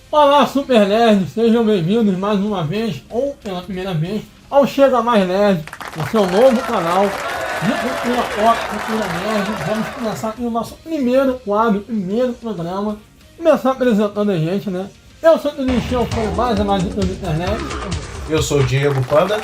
Olá, Super Nerds, sejam bem-vindos mais uma vez, ou pela primeira vez, ao Chega Mais Nerd, o seu novo canal de cultura pop, cultura nerd. Vamos começar aqui o nosso primeiro quadro, primeiro programa. Começar apresentando a gente, né? Eu sou o Tunistinho, eu sou mais amado da internet. Eu sou o Diego Panda.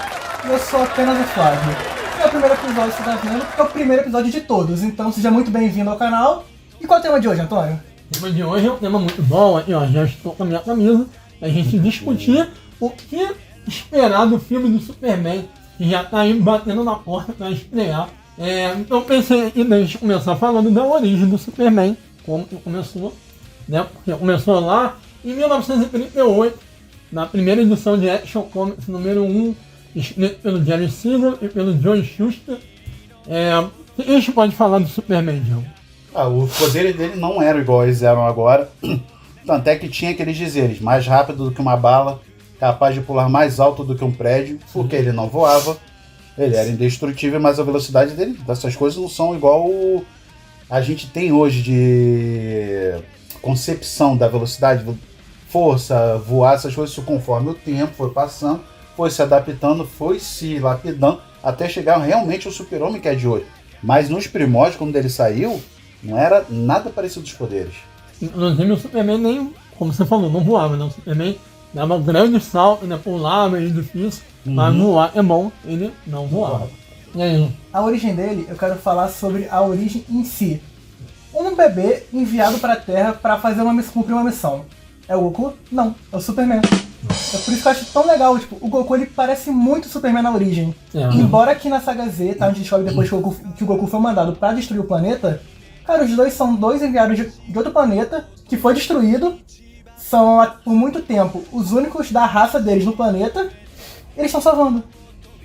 Eu sou apenas o Flávio. É o primeiro episódio que você está vendo, é o primeiro episódio de todos, então seja muito bem-vindo ao canal. E qual é o tema de hoje, Antônio? O tema de hoje é um tema muito bom, aqui ó, já estou com a minha camisa, a gente discutir o que esperar do filme do Superman, que já está aí batendo na porta para estrear. Então eu pensei aqui da gente começar falando da origem do Superman, como que começou, né? Porque começou lá em 1938, na primeira edição de Action Comics número 1, escrito pelo Jerry Siegel e pelo Joe Shuster. O que a gente pode falar do Superman, Joe? Os poderes dele não eram igual eles eram agora. Tanto é que tinha aqueles dizeres: mais rápido do que uma bala, capaz de pular mais alto do que um prédio, porque ele não voava, ele era indestrutível, mas a velocidade dele, dessas coisas não são igual a gente tem hoje de concepção da velocidade, força, voar, essas coisas. Isso conforme o tempo foi passando, foi se adaptando, foi se lapidando, até chegar realmente ao Super-Homem que é de hoje. Mas nos primórdios, quando ele saiu, não era nada parecido dos poderes. Inclusive o Superman nem, como você falou, não voava, né? O Superman dava um grande salto, né? Pulava, é difícil, mas voar é bom, ele não voava. E aí? A origem dele, eu quero falar sobre a origem em si. Um bebê enviado para a Terra para cumprir uma missão. É o Goku? Não, é o Superman. É por isso que eu acho tão legal, tipo, o Goku ele parece muito Superman na origem. Embora aqui na saga Z, tá, a gente descobre depois que o Goku foi mandado para destruir o planeta, cara, os dois são dois enviados de outro planeta que foi destruído, são por muito tempo os únicos da raça deles no planeta, eles estão salvando.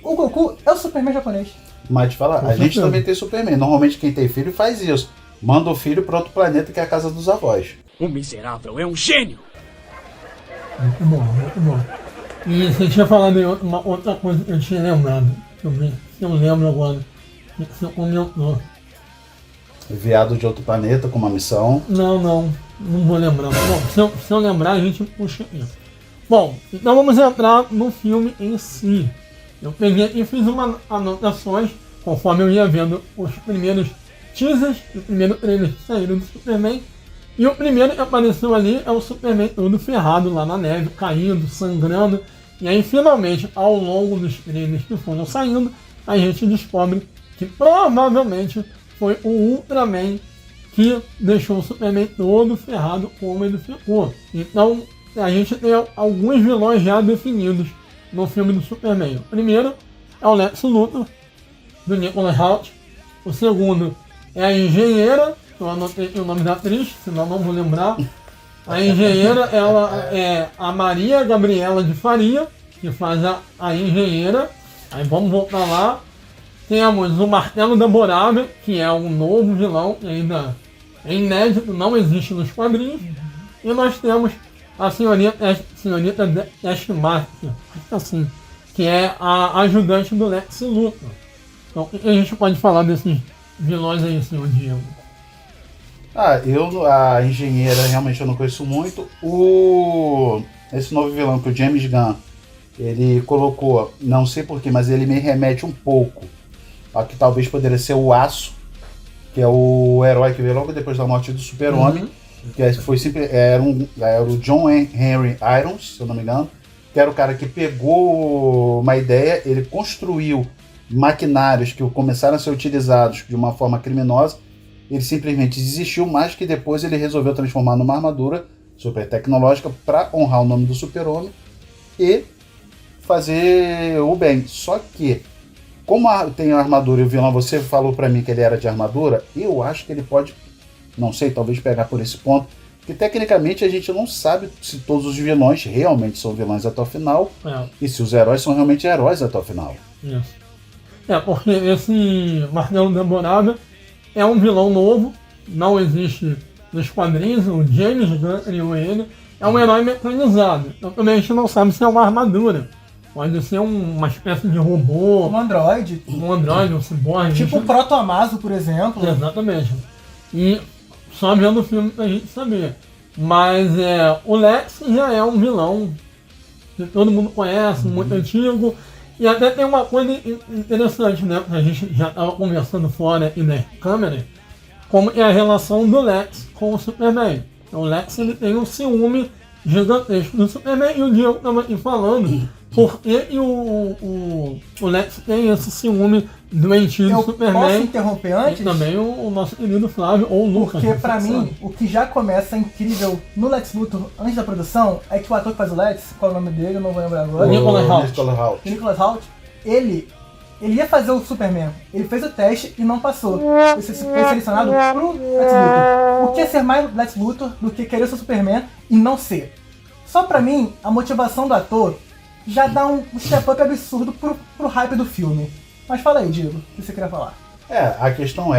O Goku é o Superman japonês. Mas te falar, a gente também tem Superman. Normalmente quem tem filho faz isso. Manda o filho para outro planeta que é a casa dos avós. O miserável é um gênio! Muito bom, muito bom. E você tinha falado em uma outra coisa que eu tinha lembrado. Deixa eu ver se eu lembro agora. O que você comentou. Enviado de outro planeta com uma missão. Não vou lembrar. Bom, se eu lembrar, a gente puxa isso. Bom, então vamos entrar no filme em si. Eu peguei e fiz umas anotações conforme eu ia vendo os primeiros teasers, o primeiro trailer que saíram do Superman. E o primeiro que apareceu ali é o Superman todo ferrado lá na neve, caindo, sangrando. E aí finalmente, ao longo dos trailers que foram saindo, a gente descobre que provavelmente foi o Ultraman que deixou o Superman todo ferrado como ele ficou. Então a gente tem alguns vilões já definidos no filme do Superman. O primeiro é o Lex Luthor, do Nicholas Hoult. O segundo é a engenheira, eu anotei o nome da atriz, senão não vou lembrar. A engenheira, ela é a Maria Gabriela de Faria, que faz a engenheira. Aí vamos voltar lá. Temos o Martelo da Borávia, que é um novo vilão, que ainda é inédito, não existe nos quadrinhos. E nós temos a senhorita Taskmaster, assim, que é a ajudante do Lex Luthor. Então, o que a gente pode falar desses vilões aí, senhor Diego? A engenheira realmente eu não conheço muito. Esse novo vilão que o James Gunn ele colocou, não sei porquê, mas ele me remete um pouco a que talvez poderia ser o Aço, que é o herói que veio logo depois da morte do Super-Homem, que era o John Henry Irons, se eu não me engano, que era o cara que pegou uma ideia, ele construiu maquinários que começaram a ser utilizados de uma forma criminosa. Ele simplesmente desistiu, mas que depois ele resolveu transformar numa armadura super tecnológica para honrar o nome do Super-Homem e fazer o bem. Só que, como tem a armadura e o vilão, você falou para mim que ele era de armadura, eu acho que ele pode, não sei, talvez pegar por esse ponto, que tecnicamente a gente não sabe se todos os vilões realmente são vilões até o final e se os heróis são realmente heróis até o final. Isso. Porque esse Martelo da Borávia é um vilão novo, não existe nos quadrinhos, o James Gunn criou ele, é um herói mecanizado. Então também a gente não sabe se é uma armadura. Pode ser uma espécie de robô. Um androide. Um ciborgue. Tipo o Proto-Amazo, por exemplo. Exatamente. E só vendo o filme pra gente saber. Mas o Lex já é um vilão que todo mundo conhece, muito antigo. E até tem uma coisa interessante, né? A gente já estava conversando fora aqui na câmera, como é a relação do Lex com o Superman. Então, o Lex ele tem um ciúme gigantesco do Superman, e o Diego estava aqui falando porque o Lex tem esse ciúme doentio do Superman. Posso interromper antes? E também o nosso querido Flávio ou o Lucas. Porque pra mim, o que já começa incrível no Lex Luthor antes da produção é que o ator que faz o Lex, qual é o nome dele, eu não vou lembrar agora. Nicholas Hoult. Ele ia fazer o Superman. Ele fez o teste e não passou. Ele foi selecionado pro Lex Luthor. O que é ser mais Lex Luthor do que querer ser o Superman e não ser? Só pra mim, a motivação do ator já dá um step-up absurdo pro hype do filme. Mas fala aí, Diego, o que você queria falar? A questão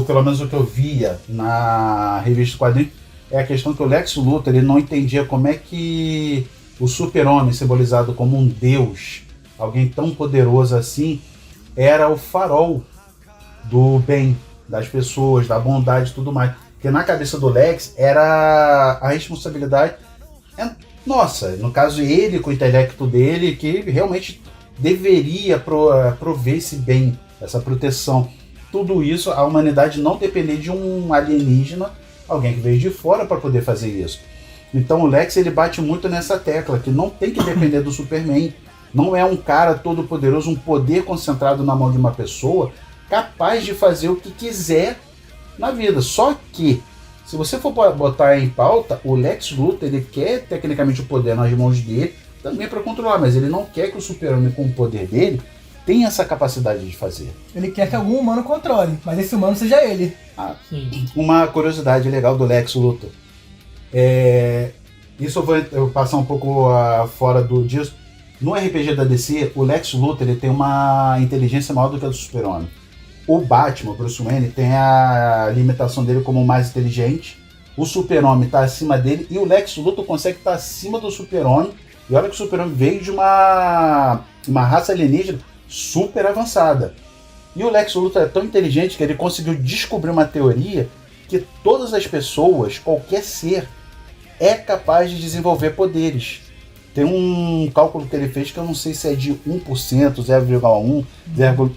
pelo menos o que eu via na revista Quadrinhos, é a questão que o Lex Luthor ele não entendia como é que o super-homem, simbolizado como um deus, alguém tão poderoso assim, era o farol do bem, das pessoas, da bondade e tudo mais. Porque na cabeça do Lex era a responsabilidade nossa, no caso ele com o intelecto dele, que realmente deveria prover esse bem, essa proteção. Tudo isso, a humanidade não depender de um alienígena, alguém que veio de fora para poder fazer isso. Então o Lex ele bate muito nessa tecla, que não tem que depender do Superman. Não é um cara todo poderoso, um poder concentrado na mão de uma pessoa, capaz de fazer o que quiser na vida. Só que, se você for botar em pauta, o Lex Luthor ele quer tecnicamente o poder nas mãos dele, também para controlar, mas ele não quer que o super-homem com o poder dele tenha essa capacidade de fazer. Ele quer que algum humano controle, mas esse humano seja ele. Uma curiosidade legal do Lex Luthor. Isso eu vou passar um pouco fora disso. No RPG da DC, o Lex Luthor ele tem uma inteligência maior do que a do super-homem. O Batman, Bruce Wayne, tem a limitação dele como mais inteligente. O super-homem está acima dele e o Lex Luthor consegue estar acima do super-homem. E olha que o super-homem veio de uma raça alienígena super avançada. E o Lex Luthor é tão inteligente que ele conseguiu descobrir uma teoria que todas as pessoas, qualquer ser, é capaz de desenvolver poderes. Tem um cálculo que ele fez que eu não sei se é de 1%, 0,1%,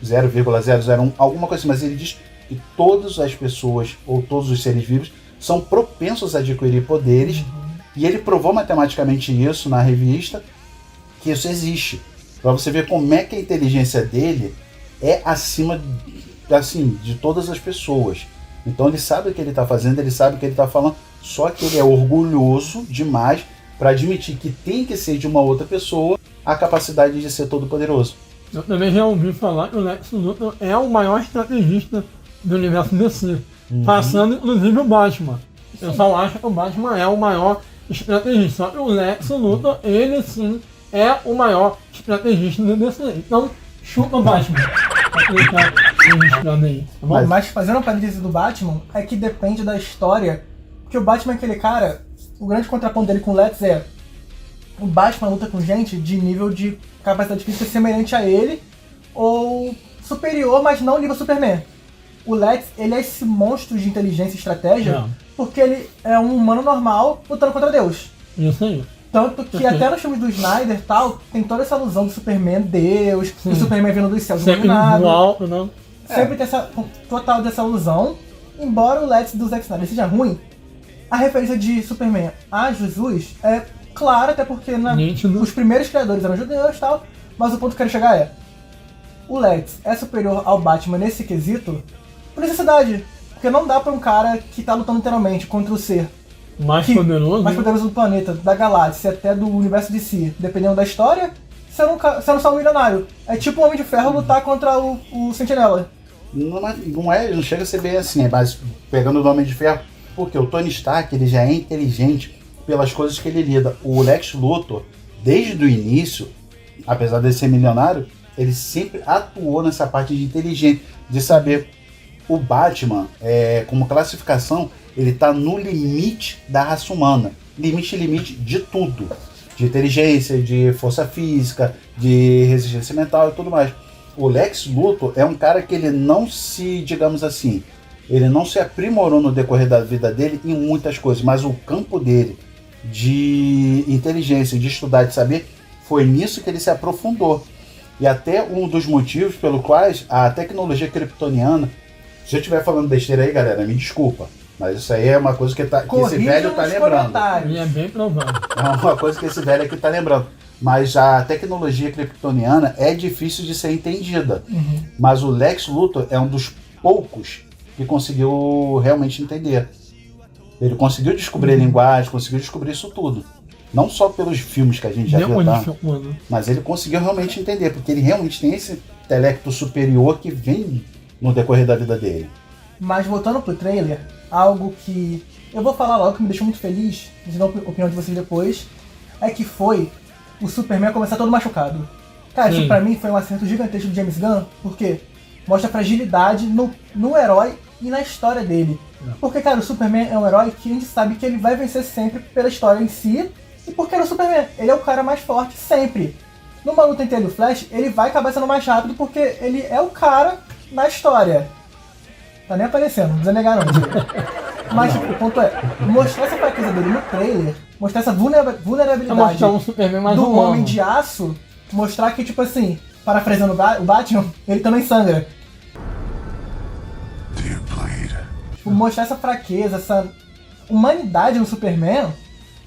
0,001, alguma coisa assim, mas ele diz que todas as pessoas ou todos os seres vivos são propensos a adquirir poderes, e ele provou matematicamente isso na revista, que isso existe. Para você ver como é que a inteligência dele é acima assim, de todas as pessoas. Então ele sabe o que ele está fazendo, ele sabe o que ele está falando, só que ele é orgulhoso demais para admitir que tem que ser de uma outra pessoa a capacidade de ser todo poderoso. Eu também já ouvi falar que o Lex Luthor é o maior estrategista do universo DC, passando inclusive o Batman. O pessoal acha que o Batman é o maior estrategista, só que o Lex Luthor, ele sim é o maior estrategista do DC. Então, chupa o Batman. Mas fazendo a parêntese do Batman, é que depende da história, porque o Batman é aquele cara, o grande contraponto dele com o Lex é o Batman luta com gente de nível de capacidade física semelhante a ele, ou superior, mas não nível Superman. O Lex, ele é esse monstro de inteligência e estratégia, porque ele é um humano normal lutando contra Deus. Isso aí. Tanto que até nos filmes do Snyder e tal, tem toda essa alusão do Superman Deus, do Superman vindo dos céus iluminado. Alto, não? Sempre tem essa total dessa alusão. Embora o Lex do Zack Snyder seja ruim, a referência de Superman a Jesus é clara, até porque os primeiros criadores eram judeus e tal, mas o ponto que eu quero chegar é: o Lex é superior ao Batman nesse quesito por necessidade. Porque não dá pra um cara que tá lutando literalmente contra o ser mais poderoso do planeta, da galáxia, até do universo de si, dependendo da história, você não só um milionário. É tipo o Homem de Ferro lutar contra o Sentinela. Não chega a ser bem assim, mas pegando o Homem de Ferro, porque o Tony Stark ele já é inteligente pelas coisas que ele lida. O Lex Luthor, desde o início, apesar de ser milionário, ele sempre atuou nessa parte de inteligente, de saber. O Batman, como classificação, ele está no limite da raça humana. Limite de tudo. De inteligência, de força física, de resistência mental e tudo mais. O Lex Luthor é um cara que ele não se, digamos assim, Ele não se aprimorou no decorrer da vida dele em muitas coisas, mas o campo dele de inteligência, de estudar, de saber, foi nisso que ele se aprofundou. E até um dos motivos pelo quais a tecnologia kryptoniana, se eu estiver falando besteira aí, galera, me desculpa, mas isso aí é uma coisa que esse velho tá lembrando. E é bem provável. É uma coisa que esse velho aqui tá lembrando. Mas a tecnologia kryptoniana é difícil de ser entendida. Mas o Lex Luthor é um dos poucos que conseguiu realmente entender. Ele conseguiu descobrir a linguagem, conseguiu descobrir isso tudo. Não só pelos filmes que a gente já viu, tá? Mas ele conseguiu realmente entender, porque ele realmente tem esse intelecto superior que vem no decorrer da vida dele. Mas voltando pro trailer, algo que eu vou falar logo que me deixou muito feliz, de dar a opinião de vocês depois, é que foi o Superman começar todo machucado. Cara, isso pra mim foi um acerto gigantesco do James Gunn, porque mostra fragilidade no herói e na história dele. Porque, cara, o Superman é um herói que a gente sabe que ele vai vencer sempre pela história em si, e porque era o Superman, ele é o cara mais forte sempre. Numa luta entre ele e o Flash, ele vai acabar sendo mais rápido porque ele é o cara na história. Tá nem aparecendo, não precisa negar não. Mas tipo, o ponto é, mostrar essa fraqueza dele no trailer, mostrar essa vulnerabilidade do Homem de Aço, mostrar que, tipo assim, parafraseando o Batman, ele também sangra. Tipo, mostrar essa fraqueza, essa humanidade no Superman,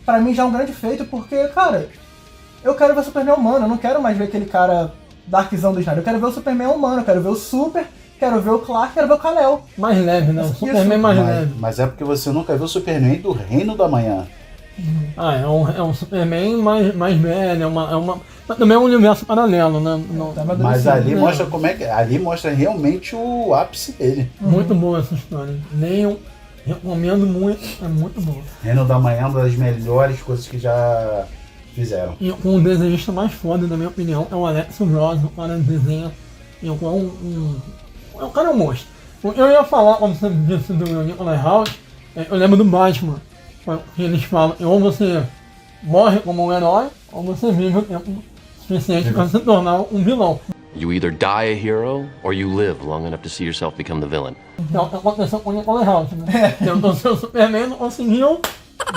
pra mim já é um grande feito, porque, cara, eu quero ver o Superman humano, eu não quero mais ver aquele cara darkzão do Snyder, eu quero ver o Superman humano, eu quero ver o Super, quero ver o Clark, quero ver o Kal-El. Mais leve, né? O Superman mais leve. Mas é porque você nunca viu o Superman do Reino da Manhã. É um Superman mais velho, também é um universo paralelo, né? Mas ali mostra como é que. Ali mostra realmente o ápice dele. Muito boa essa história. Recomendo muito, é muito boa. Reino da Manhã é uma das melhores coisas que já fizeram. E com o desenhista mais foda, na minha opinião, é o Alex Ross, o cara desenha. É um cara um monstro. Eu ia falar, como você disse do Nicholas Hoult, eu lembro do Batman. Que eles falam, ou você morre como um herói, ou você vive o tempo suficiente para se tornar um vilão. You either die a hero, or you live long enough to see yourself become the villain. Então, aconteceu com o Nicholas Hoult, né? Então, o seu Superman não conseguiu,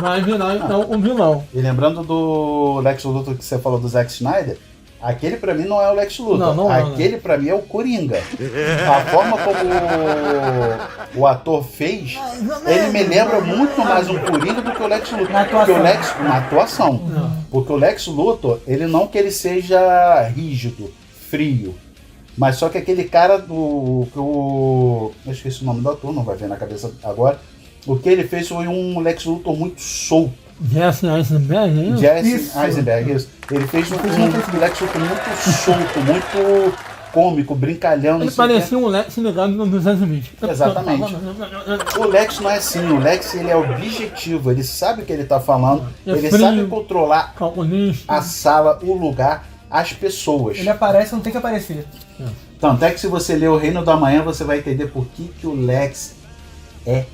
vai virar então um vilão. E lembrando do Lex Luthor que você falou do Zack Snyder, aquele pra mim não é o Lex Luthor, não aquele pra mim é o Coringa. A forma como o ator fez, ele me lembra muito mais um Coringa do que o Lex Luthor. Na atuação. Porque o Lex Luthor, ele não que ele seja rígido, frio, mas só que aquele cara eu esqueci o nome do ator, não vai ver na cabeça agora. O que ele fez foi um Lex Luthor muito solto. Jesse Eisenberg, hein? Jesse Eisenberg, isso. Ele fez um Lex Luthor muito solto, muito cômico, brincalhão. Ele parecia um Lex ligado no 220. Exatamente. O Lex não é assim, o Lex ele é objetivo, ele sabe o que ele tá falando, ele sabe controlar a sala, o lugar, as pessoas. Ele aparece, não tem que aparecer. Tanto é que se você ler O Reino da Manhã, você vai entender por que o Lex é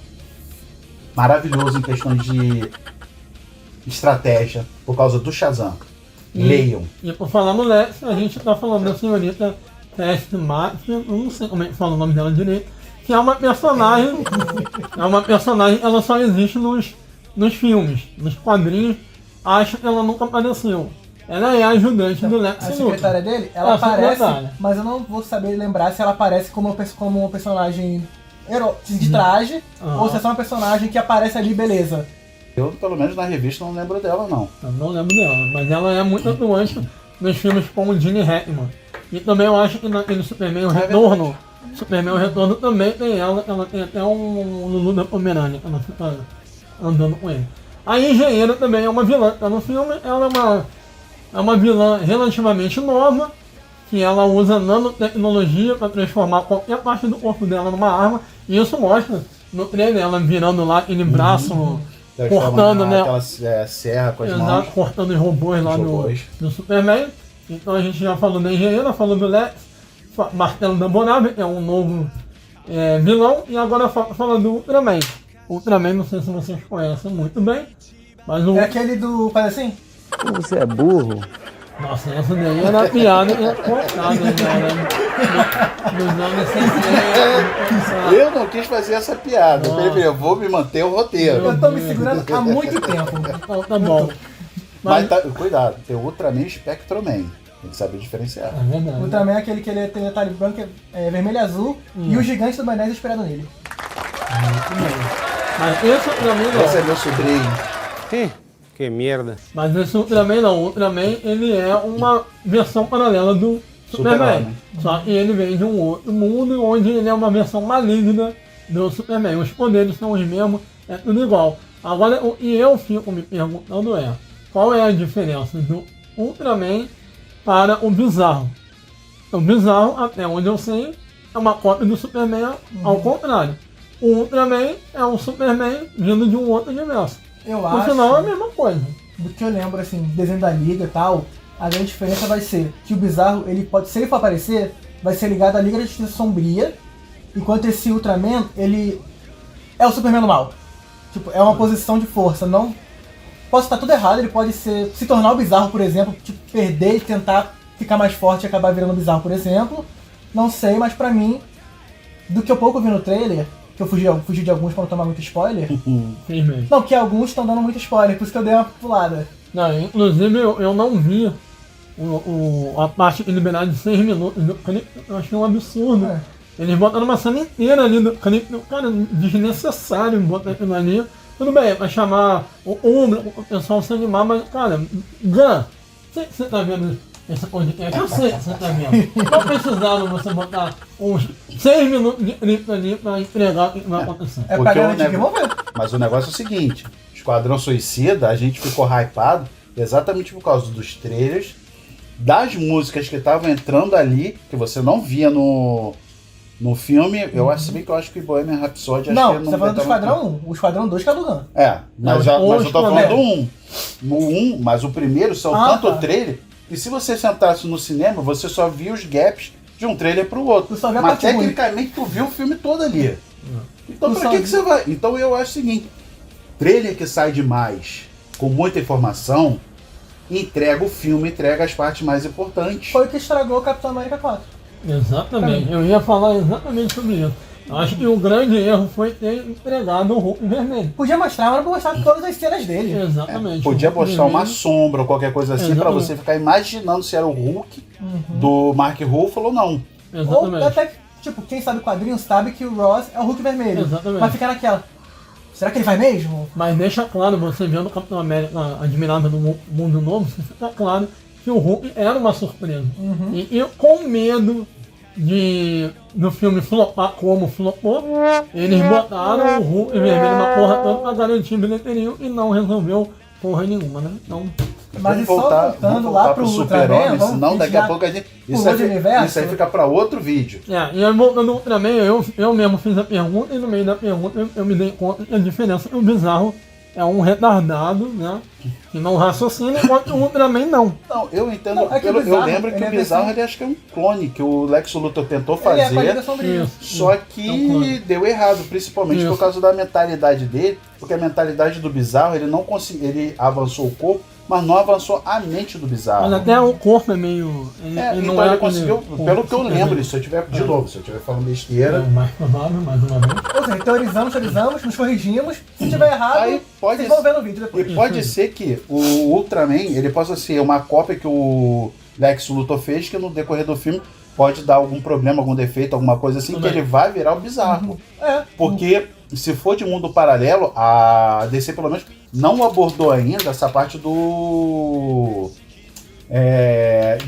maravilhoso em questões de estratégia, por causa do Shazam. Leiam. E por falar no Lex, a gente tá falando da senhorita Tess Martin, eu não sei como é que fala o nome dela direito, que é uma personagem, ela só existe nos filmes, nos quadrinhos, acho que ela nunca apareceu. Ela é a ajudante do Lex. A secretária dele, ela aparece, mas eu não vou saber lembrar se ela aparece como uma personagem de traje, ou se é só uma personagem que aparece ali, beleza. Eu, pelo menos na revista, não lembro dela, não. Eu não lembro dela, mas ela é muito atuante nos filmes como Gene Hackman. E também eu acho que naquele Superman o Retorno, também tem ela tem até um Lulu da Pomerânia, ela fica andando com ele. A engenheira também é uma vilã, tá no filme, ela é uma vilã relativamente nova, que ela usa nanotecnologia para transformar qualquer parte do corpo dela numa arma, e isso mostra no trailer ela virando lá aquele braço, cortando, né? Aquela serra com as mãos. Cortando os robôs lá no Superman. Então a gente já falou da engenheira, falou do Lex, Martelo da Bonave, que é um novo vilão, e agora fala do Ultraman. O Ultraman, não sei se vocês conhecem muito bem, mas é aquele do... faz assim? Você é burro. Nossa, essa daí era piada cortada, né? Nos anos 60. Eu não quis fazer essa piada. Eu falei, eu vou me manter o roteiro. Eu tô me segurando há muito tempo. Então, tá bom. Mas cuidado, tem o Ultraman e o Spectroman. Tem que saber diferenciar. É verdade. O Ultraman é aquele que ele tem detalhe branco, vermelho e azul, e o gigante do Ben 10 inspirado nele. Mas esse Ultraman não. Esse é meu sobrinho. Que merda. Mas esse Ultraman não. O Ultraman, ele é uma versão paralela do Superman. Super-Homem. Só que ele vem de um outro mundo onde ele é uma versão maligna do Superman. Os poderes são os mesmos, é tudo igual. Agora, o que eu fico me perguntando é, qual é a diferença do Ultraman para o Bizarro? O Bizarro, até onde eu sei, é uma cópia do Superman ao contrário. O Ultraman é um Superman vindo de um outro universo. Eu Por acho, sinal, é a mesma coisa. do que eu lembro, assim, do desenho da Liga e tal, a grande diferença vai ser que o Bizarro, ele pode, se ele for aparecer, vai ser ligado à Liga da Justiça Sombria, enquanto esse Ultraman, ele é o Superman do mal. Tipo, é uma posição de força, não... Posso estar tudo errado, ele pode se tornar o Bizarro, por exemplo, tipo, perder e tentar ficar mais forte e acabar virando o Bizarro, por exemplo. Não sei, mas pra mim, do que eu pouco vi no trailer, que eu fugi de alguns pra não tomar muito spoiler. Sim, mesmo. Não, que alguns estão dando muito spoiler, por isso que eu dei uma pulada. Não, inclusive, eu não vi a parte liberada de 6 minutos do clipe. Eu achei um absurdo. É. Eles botaram uma cena inteira ali do clipe. Cara, desnecessário botar aquilo ali. Tudo bem, vai chamar o pessoal se animar, mas, cara, Gun, você tá vendo esse podcast? Eu sei que você tá vendo. Não precisava você botar uns 6 minutos de clipe ali pra entregar o que vai acontecer. É Porque pra o garantir que vão ver. Mas o negócio é o seguinte, Esquadrão Suicida, a gente ficou hypado exatamente por causa dos trailers, das músicas que estavam entrando ali, que você não via no filme. Eu acho bem que eu acho que Bohemian Rhapsody acho Não, que você tá falando do tava- Esquadrão 1. O Esquadrão 2 que é do Gun. É, mas Não, eu tô falando do Esquadrão. 1. No 1, mas o primeiro são tanto tá. trailer que se você sentasse no cinema, você só via os gaps de um trailer pro outro. Tu só vê a Mas parte ruim. tecnicamente tu viu o filme todo ali. Então Tu pra só que você vai? Então eu acho o seguinte, trailer que sai demais, com muita informação, entrega o filme, entrega as partes mais importantes. Foi o que estragou o Capitão América 4. Exatamente, eu ia falar exatamente sobre isso. Eu acho que o grande erro foi ter entregado o Hulk vermelho. Podia mostrar, mas não podia mostrar todas as cenas dele. Exatamente. Podia O Hulk mostrar uma vermelho- sombra ou qualquer coisa assim, pra Exatamente. você ficar imaginando se era o Hulk do Mark Ruffalo ou não. Ou Exatamente. até, tipo, quem sabe quadrinhos sabe que o Ross é o Hulk vermelho. Exatamente. Mas fica naquela. Será que ele vai mesmo? Mas deixa claro, você vendo o Capitão América Admirável no Mundo Novo, você fica claro que o Hulk era uma surpresa. E eu, com medo do filme flopar como flopou, eles botaram o Hulk vermelho na porra toda pra garantir bilheteria e não resolveu porra nenhuma, né? Então, Mas e Vamos só voltar, voltando vamos lá voltar pro pro Ultraman, Super-Homem, vamos senão daqui a desviar pouco a gente... pro Isso outro universo? aí fica pra outro vídeo. e aí voltando ao Ultraman, eu mesmo fiz a pergunta e no meio da pergunta eu me dei conta que a diferença é que o Bizarro é um retardado, né? Que não raciocina, enquanto o Ultraman não. Não, eu entendo. Não, é que o eu Bizarro, lembro que ele o é Bizarro, versão- ele acho que é um clone que o Lex Luthor tentou Ele é com a Liga fazer. Sombria. Só É um que clone. deu errado, principalmente Isso. por causa da mentalidade dele, porque a mentalidade do Bizarro, ele não conseguiu, ele avançou o corpo, mas não avançou a mente do Bizarro. Mas até o corpo é meio. Ele Então não é ele aquele conseguiu, corpo pelo que eu Superman. lembro, se eu tiver, de novo, se eu estiver falando É besteira, o mais provável, mais uma vez. Ou seja, teorizamos, nos corrigimos. Se tiver errado, Aí pode vocês vão ser- ver no vídeo depois. e pode ser que o Ultraman, ele possa ser uma cópia que o Lex Luthor fez, que no decorrer do filme pode dar algum problema, algum defeito, alguma coisa assim, que Também. ele vai virar o Bizarro. É. Porque se for de mundo paralelo, a DC pelo menos não abordou ainda essa parte do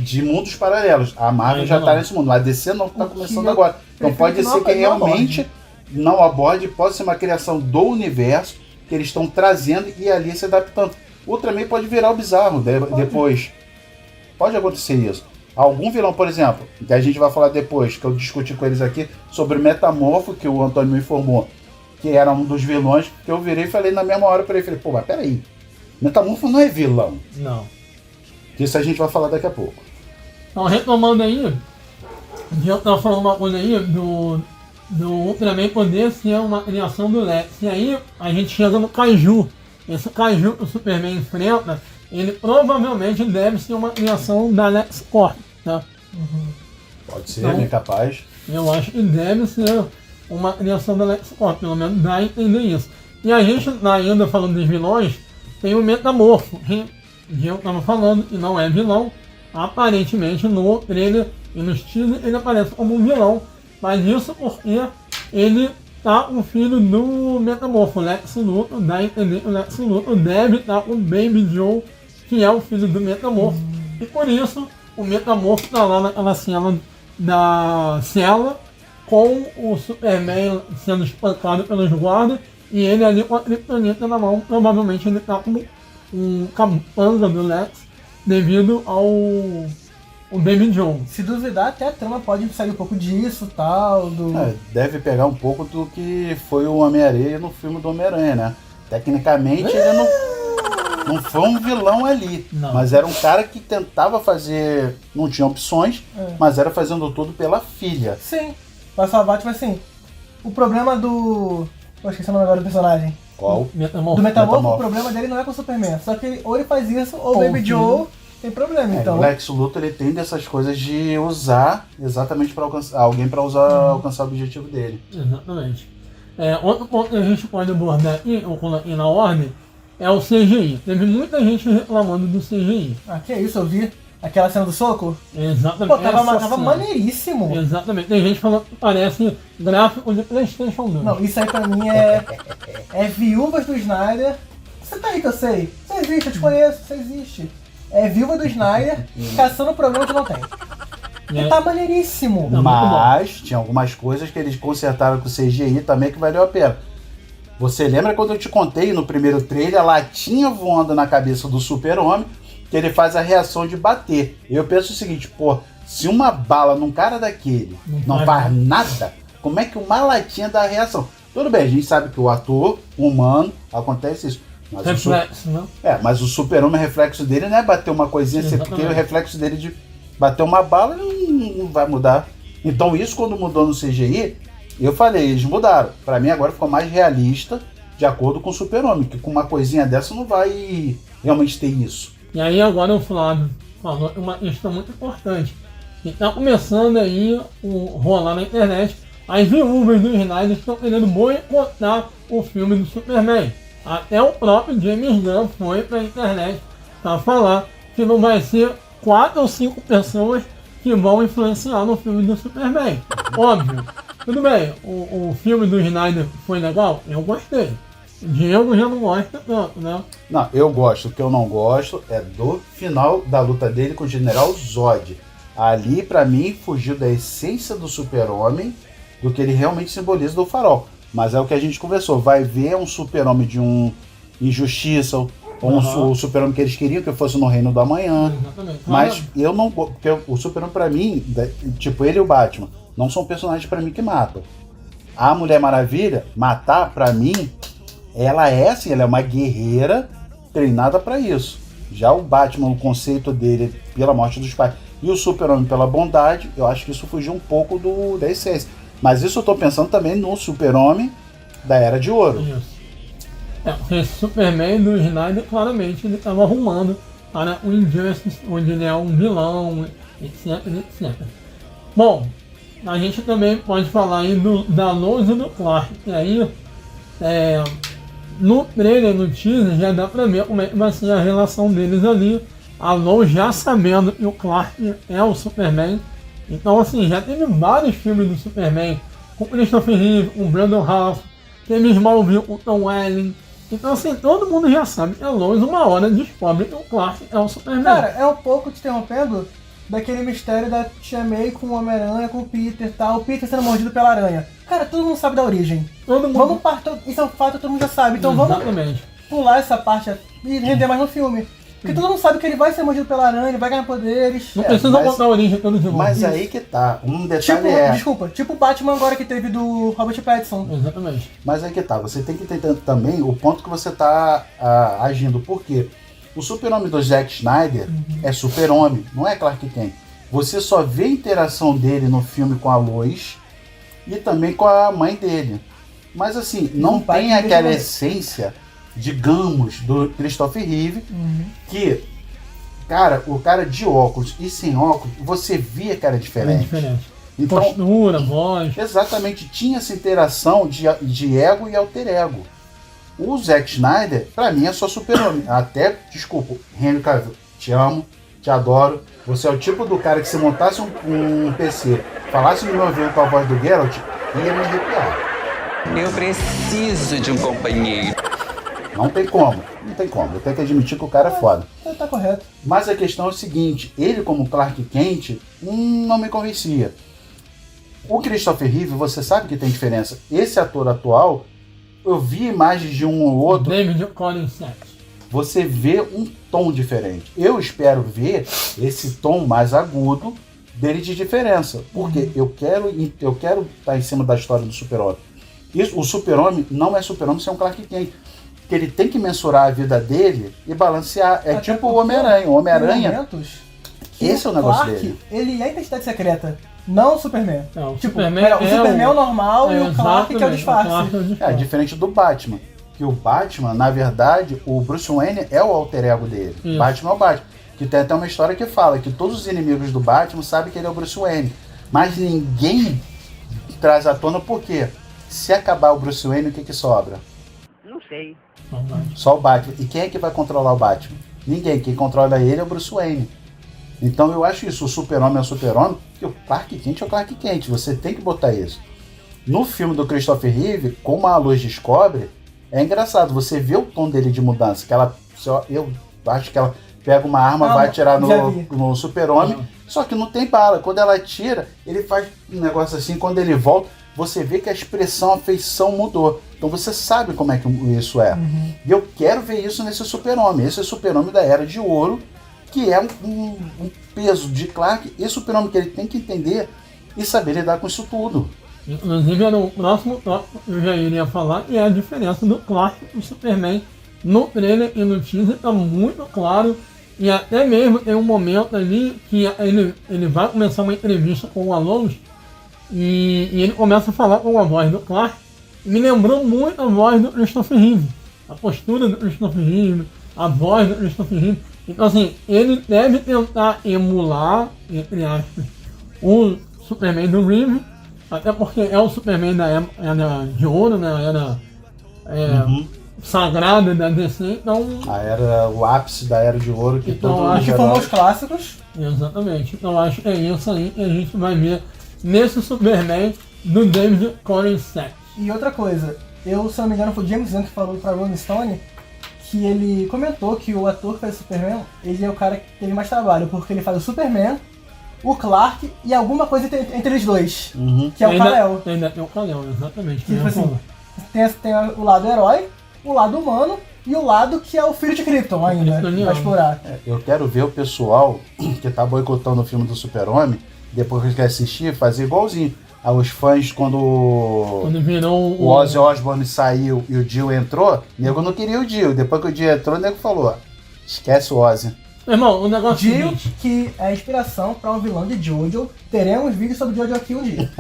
de mundos paralelos. A Marvel Ainda já tá não. nesse mundo, a DC não tá O que começando eu agora. Então prefiro pode que ser não que aborde. realmente não aborde, pode ser uma criação do universo que eles estão trazendo e ali se adaptando. Ultraman pode virar o Bizarro depois. Pode acontecer isso. Algum vilão, por exemplo, que a gente vai falar depois, que eu discuti com eles aqui, sobre o Metamorfo, que o Antônio me informou, que era um dos vilões, que eu virei e falei na mesma hora pra ele, falei, pô, mas peraí, Metamorfo não é vilão. Não. Isso a gente vai falar daqui a pouco. Então, retomando aí, eu tava falando uma coisa aí do Ultraman poder ser uma criação do Lex. E aí a gente chega no Kaiju. Esse Kaiju que o Superman enfrenta, ele provavelmente deve ser uma criação da LexCorp, tá? Pode ser, Então, bem capaz. Eu acho que deve ser uma criação da LexCorp, pelo menos dá a entender isso. E a gente, ainda falando dos vilões, tem o Metamorfo, que eu estava falando, que não é vilão. Aparentemente no trailer e nos teasers ele aparece como um vilão, mas isso porque ele tá com o filho do Metamorfo, Lex Luthor, dá a entender que o Lex Luthor deve estar com o Baby Joe, que é o filho do Metamorfo, e por isso o Metamorfo tá lá naquela cena da cela com o Superman sendo espancado pelos guardas e ele ali com a criptonita na mão. Provavelmente ele tá como um capanga do Lex devido ao Baby Joe. Se duvidar, até a trama pode sair um pouco disso, tal, do... Deve pegar um pouco do que foi o Homem-Aranha no filme do Homem-Aranha, né? Tecnicamente ele não foi um vilão ali, Não. mas era um cara que tentava fazer, não tinha opções, mas era fazendo tudo pela filha. Sim, pra salvar, tipo assim, o problema do... Eu esqueci o nome agora do personagem. Qual? Do Metamorfo, Metamorfo. o problema dele não é com o Superman. Só que ou ele faz isso, ou o Ou Baby sim. Joe tem problema, então... O Lex Luthor ele tem dessas coisas de usar exatamente para alcançar alguém para alcançar o objetivo dele. Exatamente. Outro ponto que a gente pode abordar aqui, ou colocar na ordem, é o CGI. Teve muita gente reclamando do CGI. Ah, que isso, eu vi aquela cena do soco. Exatamente. Pô, tava Essa cena. maneiríssimo. Exatamente. Tem gente falando que parece gráfico de PlayStation 2. Não, isso aí pra mim é Viúvas do Snyder. Você tá aí que eu sei. Você existe, eu te conheço, você existe. É Viúva do Snyder caçando o problema que não tem. E tá maneiríssimo. Não, Mas tinha algumas coisas que eles consertaram com o CGI também que valeu a pena. Você lembra quando eu te contei no primeiro trailer a latinha voando na cabeça do Super-Homem, que ele faz a reação de bater. Eu penso o seguinte, pô, se uma bala num cara daquele não faz nada, como é que uma latinha dá a reação? Tudo bem, a gente sabe que o ator humano acontece isso. Mas reflexo, né? mas o Super-Homem, o reflexo dele não é bater uma coisinha, assim, porque o reflexo dele de bater uma bala não vai mudar. Então isso quando mudou no CGI, eu falei, eles mudaram. Pra mim agora ficou mais realista, de acordo com o Super-Homem, que com uma coisinha dessa não vai realmente ter isso. E aí agora o Flávio falou uma questão muito importante. E tá começando aí rolar na internet as viúvas do Snyder estão querendo boicotar o filme do Superman. Até o próprio James Gunn foi pra internet pra falar que não vai ser 4 ou 5 pessoas que vão influenciar no filme do Superman. Óbvio. Tudo bem, o filme do Snyder foi legal? Eu gostei. O Diego já não gosta tanto, né? Não, eu gosto. O que eu não gosto é do final da luta dele com o General Zod. Ali, pra mim, fugiu da essência do Super-Homem, do que ele realmente simboliza do Farol. Mas é o que a gente conversou. Vai ver um Super-Homem de um Injustiça, ou um Super-Homem que eles queriam que fosse no Reino do Amanhã. Exatamente. Mas eu não gosto, porque o Super-Homem pra mim, tipo ele e o Batman, não são personagens pra mim que matam. A Mulher Maravilha, matar pra mim, ela é assim, ela é uma guerreira treinada pra isso. Já o Batman, o conceito dele pela morte dos pais, e o Super-Homem pela bondade, eu acho que isso fugiu um pouco da essência. Mas isso eu tô pensando também no Super-Homem da Era de Ouro. Isso. Porque esse Superman do Snyder, claramente, ele estava arrumando para o Injustice, onde ele é um vilão, etc, etc. Bom, a gente também pode falar aí da Lois e do Clark. E aí, no trailer, no teaser, já dá pra ver como é que vai ser a relação deles ali. A Lois já sabendo que o Clark é o Superman. Então, assim, já teve vários filmes do Superman, com Christopher Reeve, com Brandon Routh, teve Smallville com Tom Welling. Então, assim, todo mundo já sabe que a Lois uma hora descobre que o Clark é o Superman. Cara, é um pouco te interrompendo daquele mistério da Tia May com o Homem-Aranha, com o Peter e tal. O Peter sendo mordido pela aranha. Cara, todo mundo sabe da origem. Todo mundo... Vamos partir, isso é um fato, todo mundo já sabe. Então Exatamente. vamos pular essa parte e render mais no filme. Porque todo mundo sabe que ele vai ser mordido pela aranha, ele vai ganhar poderes. Não precisa contar a origem todos os Mas irmãos. aí que tá, um detalhe Tipo o Batman agora que teve do Robert Pattinson. Exatamente. Mas aí que tá, você tem que entender também o ponto que você tá agindo. Por quê? O Super-Homem do Zack Snyder é Super-Homem, não é Clark Kent. Você só vê a interação dele no filme com a Lois e também com a mãe dele. Mas assim, não tem aquela essência digamos, do Christopher Reeve, que, cara, o cara de óculos e sem óculos, você via que era É diferente. diferente. Então, Postura, voz. exatamente, tinha essa interação de ego e alter ego. O Zack Snyder, pra mim, é só super-homem. Até, desculpa, Henry Cavill, te amo, te adoro. Você é o tipo do cara que se montasse um PC, falasse no meu ouvido com a voz do Geralt, ia me arrepiar. Eu preciso de um companheiro. Não tem como, não tem como. Eu tenho que admitir que o cara é foda. Tá correto. Mas a questão é o seguinte, ele como Clark Kent, não me convencia. O Christopher Reeve, você sabe que tem diferença. Esse ator atual, eu vi imagens de um ou outro, David Collins-Seth. você vê um tom diferente. Eu espero ver esse tom mais agudo dele de diferença. Porque eu quero estar em cima da história do Super-Homem. O Super-Homem não é Super-Homem sem um Clark Kent. Porque ele tem que mensurar a vida dele e balancear. É Até tipo o porque, Homem-Aranha. O Homem-Aranha, tem momentos que esse é o negócio Clark, dele. ele é a identidade secreta, não o Superman. Não, o Tipo, Superman o Superman é o normal e o Clark que é o exatamente, disfarce. Clark é o É disfarce. diferente do Batman. Que o Batman, na verdade, o Bruce Wayne é o alter ego dele. Isso. Batman é o Batman. Que tem até uma história que fala que todos os inimigos do Batman sabem que ele é o Bruce Wayne. Mas ninguém traz à tona por quê? Se acabar o Bruce Wayne, o que sobra? Não sei. Só o Batman. E quem é que vai controlar o Batman? Ninguém. Quem controla ele é o Bruce Wayne. Então eu acho isso. O Super-Homem é o Super-Homem, porque o Clark Kent é o Clark Kent. Você tem que botar isso. No filme do Christopher Reeve, como a luz descobre, é engraçado. Você vê o tom dele de mudança. Que ela, eu acho que ela pega uma arma, vai atirar já vi. no Super-Homem. Só que não tem bala. Quando ela atira, ele faz um negócio assim. Quando ele volta, você vê que a expressão, a feição mudou. Então você sabe como é que isso é. E eu quero ver isso nesse Super-Homem. Esse é o Super-Homem da Era de Ouro, que é um peso de Clark. E Super-Homem que ele tem que entender e saber lidar com isso tudo. Inclusive, no próximo tópico eu já iria falar, e a diferença do Clark e do Superman no trailer e no teaser está muito claro. E até mesmo tem um momento ali que ele vai começar uma entrevista com o Lois e ele começa a falar com a voz do Clark. Me lembrou muito a voz do Christopher Reeve, a postura do Christopher Reeve, a voz do Christopher Reeve. Então assim, ele deve tentar emular, entre aspas, o Superman do Reeve, até porque é o Superman da Era de Ouro, né? Era sagrada da DC, então... O ápice da Era de Ouro que Então, todo acho Que mundo foram herói- os clássicos. Exatamente, então acho que é isso aí que a gente vai ver nesse Superman do David Collins-Seth. E outra coisa, se eu não me engano, foi o James Gunn que falou pra Rolling Stone que ele comentou que o ator que faz o Superman, ele é o cara que teve mais trabalho, porque ele faz o Superman, o Clark e alguma coisa entre eles dois, que é o Kal-El. Ainda tem o Kal-El, exatamente. Que, tipo assim, tem o lado herói, o lado humano e o lado que é o filho de Krypton ainda, Kryptoniano. pra explorar. Eu quero ver o pessoal que tá boicotando o filme do Super-Homem, depois que quer assistir, fazer igualzinho aos fãs quando virou o Ozzy Osbourne saiu e o Dio entrou. O nego não queria o Dio. Depois que o Dio entrou, o nego falou: esquece o Ozzy. Irmão, o negócio é o Dio, seguinte. que é a inspiração para um vilão de Jojo. Teremos vídeos sobre Jojo aqui um dia.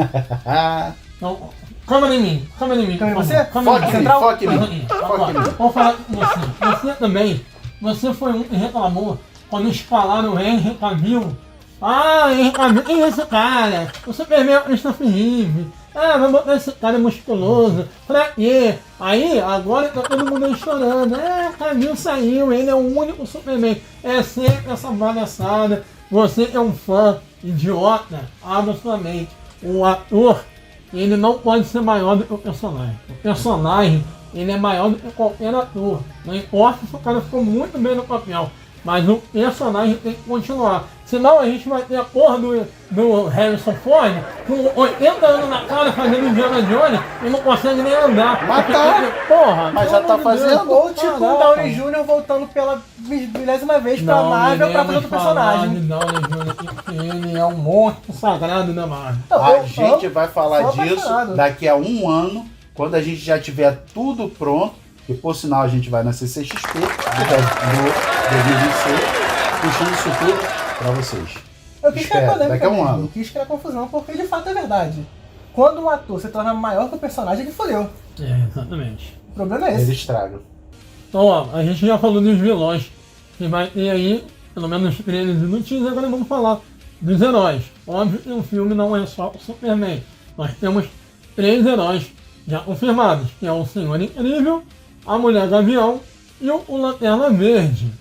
Então, câmera em mim, câmera em mim. Câmera em por você? favor. Câmera Foque em mim, Central? foque em Câmera mim. em mim. Foque em Agora, mim. vou falar com você. Você também. Você foi um que reclamou quando escalaram o Henry Cavill. Ah, Henry Cavill, quem é esse cara? O Superman é o Christopher Reeve. Ah, vai botar esse cara musculoso. Pra quê? Aí, agora tá todo mundo aí chorando. Cavill saiu, ele é o único Superman. É sempre essa palhaçada. Você é um fã idiota, abra sua mente. O ator, ele não pode ser maior do que o personagem. O personagem, ele é maior do que qualquer ator. Não importa se o cara ficou muito bem no papel. Mas o personagem tem que continuar. Senão a gente vai ter a porra do Harrison Ford com 80 anos na cara fazendo Indiana Jones e não consegue nem andar. Mas tá. Porra, Mas pelo já tá amor de Deus. fazendo. Ou tipo o Caraca. Downey Jr. voltando pela 20ª vez pra Marvel pra fazer outro personagem. Ele é um monstro sagrado da Marvel. A gente vai falar sou disso apaixonado. daqui a um ano, quando a gente já tiver tudo pronto. E por sinal a gente vai na CCXP do 2026, puxando isso tudo pra vocês. Eu quis criar Espera, polêmica daqui a um mesmo, ano. eu quis criar confusão, porque de fato é verdade. Quando um ator se torna maior que o personagem, ele fodeu. É, exatamente. O problema é esse. Ele estraga. Então, ó, a gente já falou dos vilões, que vai ter aí, pelo menos 13 no teaser, agora vamos falar dos heróis. Óbvio que o filme não é só o Superman. Nós temos 3 heróis já confirmados, que é o Senhor Incrível, a Mulher Gavião e o Lanterna Verde.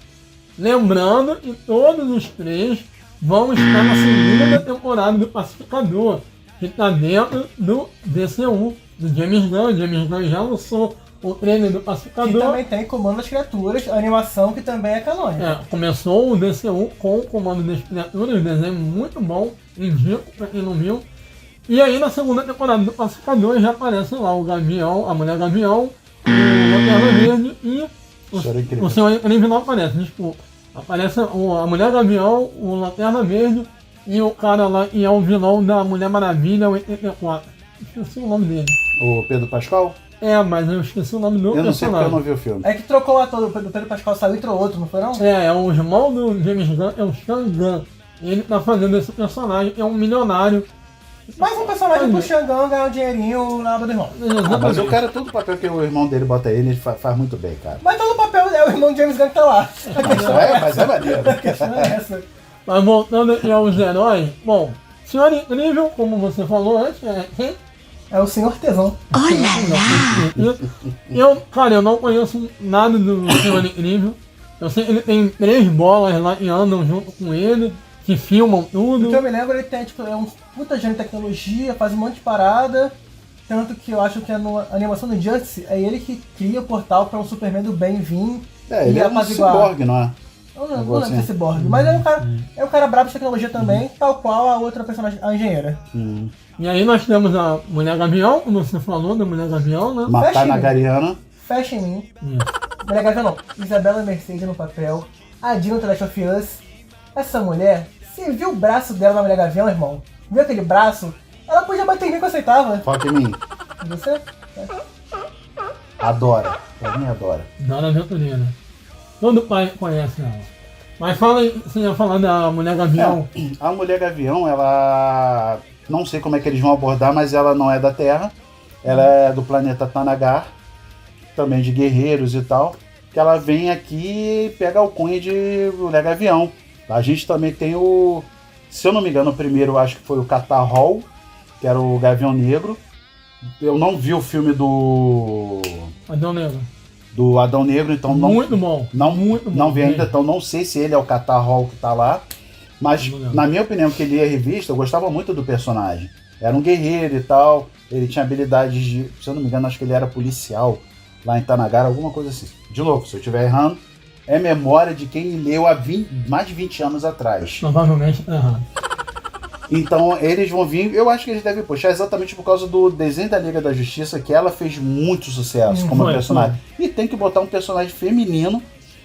Lembrando que todos os 3 vão estar na segunda temporada do Pacificador, que está dentro do DCU, do James Gunn. O James Gunn já lançou o trailer do Que Pacificador. também tem Comando das Criaturas, a animação que também é canônica. Começou o DCU com o Comando das Criaturas, um desenho muito bom, indico pra quem não viu. E aí na segunda temporada do Pacificador já aparece lá o Gavião, a Mulher Gavião, o Lanterna Verde e o Senhor Incrível não aparece, desculpa. Aparece a Mulher Gavião, o Lanterna Verde e o cara lá que é o vilão da Mulher Maravilha 84. Esqueci o nome dele. O Pedro Pascal? Mas eu esqueci o nome do Eu não sei porque personagem. eu não vi o filme. É que trocou o ator do Pedro Pascal, saiu e entrou outro, não foi não? É o irmão do James Gunn, é o Sean Gunn. Ele tá fazendo esse personagem, que é um milionário. Mais um personagem pro Xangão ganhar um dinheirinho na aba do irmão. Mas o cara, todo papel que o irmão dele bota ele faz muito bem, cara. Mas todo o papel é o irmão de James Gunn que tá lá. Mas é maneiro. A questão é essa. Mas voltando aqui aos heróis, bom, Senhor Incrível, como você falou antes, é quem? É o Senhor Tesão. Eu não conheço nada do Senhor Incrível. Eu sei que ele tem 3 bolas lá que andam junto com ele, que filmam Do tudo. que eu me lembro, ele tem, tipo, é um puta gênio de tecnologia, faz um monte de parada. Tanto que eu acho que a animação do Justice é ele que cria o portal pra um Superman do bem vir. Ele é um ciborgue, não é? Eu não lembro se é cyborg, mas é um cara brabo de tecnologia também, tal qual a outra personagem, a engenheira. E aí nós temos a Mulher Gavião, como você falou, da Mulher Gavião, né? Matar na Gariana. Fecha em mim. Mulher Gavião não. Isabela Mercedes no papel. A Dina do Last of Us. Essa mulher, você viu o braço dela na Mulher Gavião, irmão? Viu aquele braço? Ela podia bater em mim que eu aceitava. Foca em mim. E você? Adora. Pra mim, adora. Dona Aventureira. Todo pai conhece ela. Mas fala aí, você ia falar da Mulher Gavião. A Mulher Gavião, ela... Não sei como é que eles vão abordar, mas ela não é da Terra. Ela é do planeta Tanagar. Também de guerreiros e tal. Que ela vem aqui e pega a alcunha de Mulher Gavião. A gente também tem o... Se eu não me engano, o primeiro acho que foi o Catarrol, que era o Gavião Negro. Eu não vi o filme do Adão Negro. Adão Negro, então não... Muito bom. Muito bom. Não vi ainda, então não sei se ele é o Catarrol que tá lá. Mas, na minha opinião, que ele ia revista, eu gostava muito do personagem. Era um guerreiro e tal. Ele tinha habilidades de... Se eu não me engano, acho que ele era policial lá em Tanagara, alguma coisa assim. De novo, se eu estiver errando, é memória de quem leu há mais de 20 anos atrás. Provavelmente tá errado. Então eles vão vir, eu acho que eles devem puxar exatamente por causa do desenho da Liga da Justiça, que ela fez muito sucesso como personagem. E tem que botar um personagem feminino,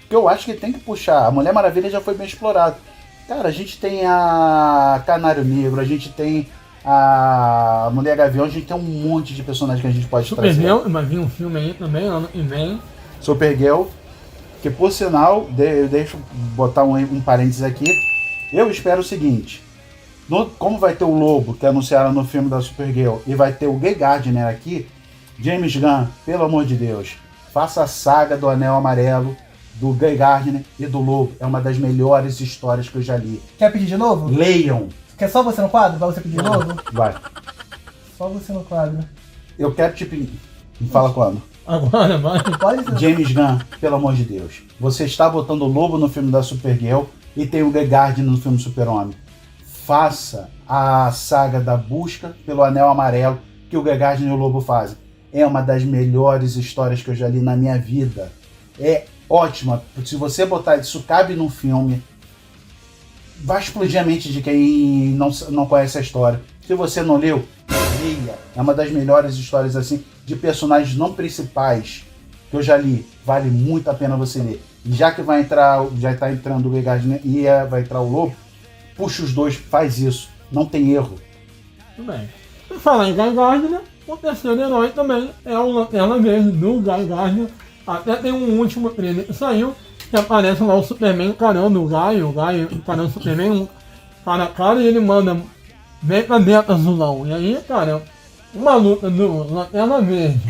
que eu acho que tem que puxar. A Mulher Maravilha já foi bem explorada. Cara, a gente tem a Canário Negro, a gente tem a Mulher Gavião, a gente tem um monte de personagens que a gente pode trazer. Supergirl, mas vi um filme aí também, ano que vem. Supergirl, que por sinal, deixa eu botar um parênteses aqui, eu espero o seguinte... Como vai ter o Lobo, que anunciaram no filme da Supergirl, e vai ter o Guy Gardner aqui, James Gunn, pelo amor de Deus, faça a saga do Anel Amarelo, do Guy Gardner e do Lobo. É uma das melhores histórias que eu já li. Quer pedir de novo? Leiam. Quer só você no quadro? Vai você pedir de novo? Vai. Só você no quadro. Eu quero, tipo... Me fala quando. Agora vai. Pode ser. James Gunn, pelo amor de Deus. Você está botando o Lobo no filme da Supergirl e tem o Guy Gardner no filme Super-Homem. Faça a saga da busca pelo Anel Amarelo que o Guy Gardner e o Lobo fazem. É uma das melhores histórias que eu já li na minha vida. É ótima. Se você botar isso, cabe num filme, vai explodir a mente de quem não conhece a história. Se você não leu, leia. É uma das melhores histórias assim de personagens não principais que eu já li. Vale muito a pena você ler. E já que já está entrando o Guy Gardner e vai entrar o Lobo, puxa os dois, faz isso. Não tem erro. Tudo bem. E falar em Guy Gardner, o terceiro herói também é o Lanterna Verde do Guy Gardner. Até tem um último trailer que saiu, que aparece lá o Superman encarando o Guy encarando o Superman cara a cara, e ele manda vem pra dentro, azulão. E aí, cara, uma luta do Lanterna Verde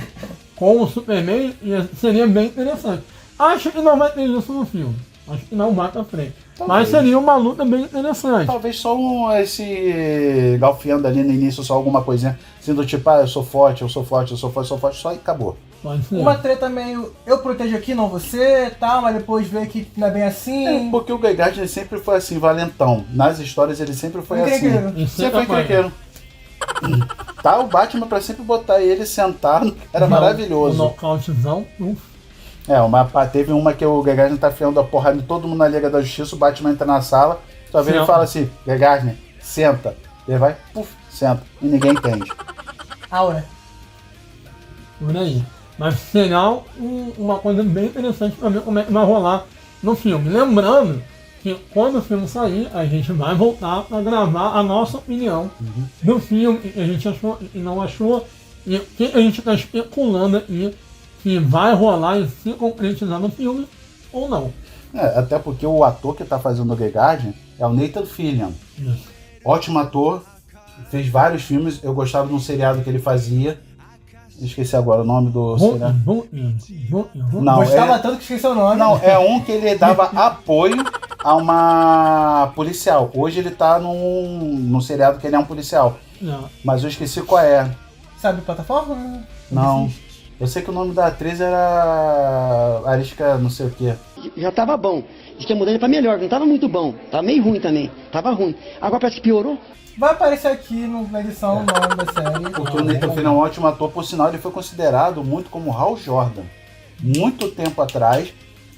com o Superman seria bem interessante. Acho que não vai ter isso no filme. Acho que não vai pra frente. Mas seria uma luta bem interessante. Talvez só esse galfiando ali no início, só alguma coisinha, sendo tipo, eu sou forte, eu sou forte, eu sou forte, eu sou forte, só e acabou. Pode ser. Uma treta meio, eu protejo aqui, não você, tal, mas depois vê que não é bem assim. Porque o Guy Gardner sempre foi assim, valentão. Nas histórias ele sempre foi assim. Encrenqueiro. Sempre foi encrenqueiro. Tá, o Batman pra sempre botar ele sentado, era O maravilhoso. nocautezão. Teve uma que o Guy Gardner tá enfiando a porrada em todo mundo na Liga da Justiça, o Batman entra na sala, só vê ele fala assim, Guy Gardner, senta. Ele vai, puf, senta. E ninguém entende. Aura. Por aí. Mas será uma coisa bem interessante pra ver como é que vai rolar no filme. Lembrando que quando o filme sair, a gente vai voltar pra gravar a nossa opinião do filme, o que a gente achou e não achou, e o que a gente tá especulando aí que vai rolar e se concretizar no filme ou não. Até porque o ator que tá fazendo o Guy Gardner é o Nathan Fillion. Ótimo ator, fez vários filmes, eu gostava de um seriado que ele fazia. Esqueci agora o nome do seriado. Não, Gostava tanto que esqueceu o nome. Não, é um que ele dava apoio a uma policial. Hoje ele tá num seriado que ele é um policial. Mas eu esqueci qual é. Sabe plataforma? Não. Eu sei que o nome da atriz era Arisca não sei o que. Já tava bom. Diz que ia mudando pra melhor, não tava muito bom. Tava meio ruim também. Tava ruim. Agora parece que piorou. Vai aparecer aqui na edição o nome da série. Porque o Nathan Fillion é um ótimo ator, por sinal, ele foi considerado muito como Hal Jordan. Muito tempo atrás,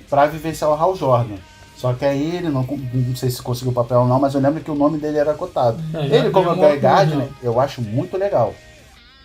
pra vivenciar o Hal Jordan. Só que aí ele não sei se conseguiu o papel ou não, mas eu lembro que o nome dele era cotado. Ele como Guy Gardner, eu acho muito legal.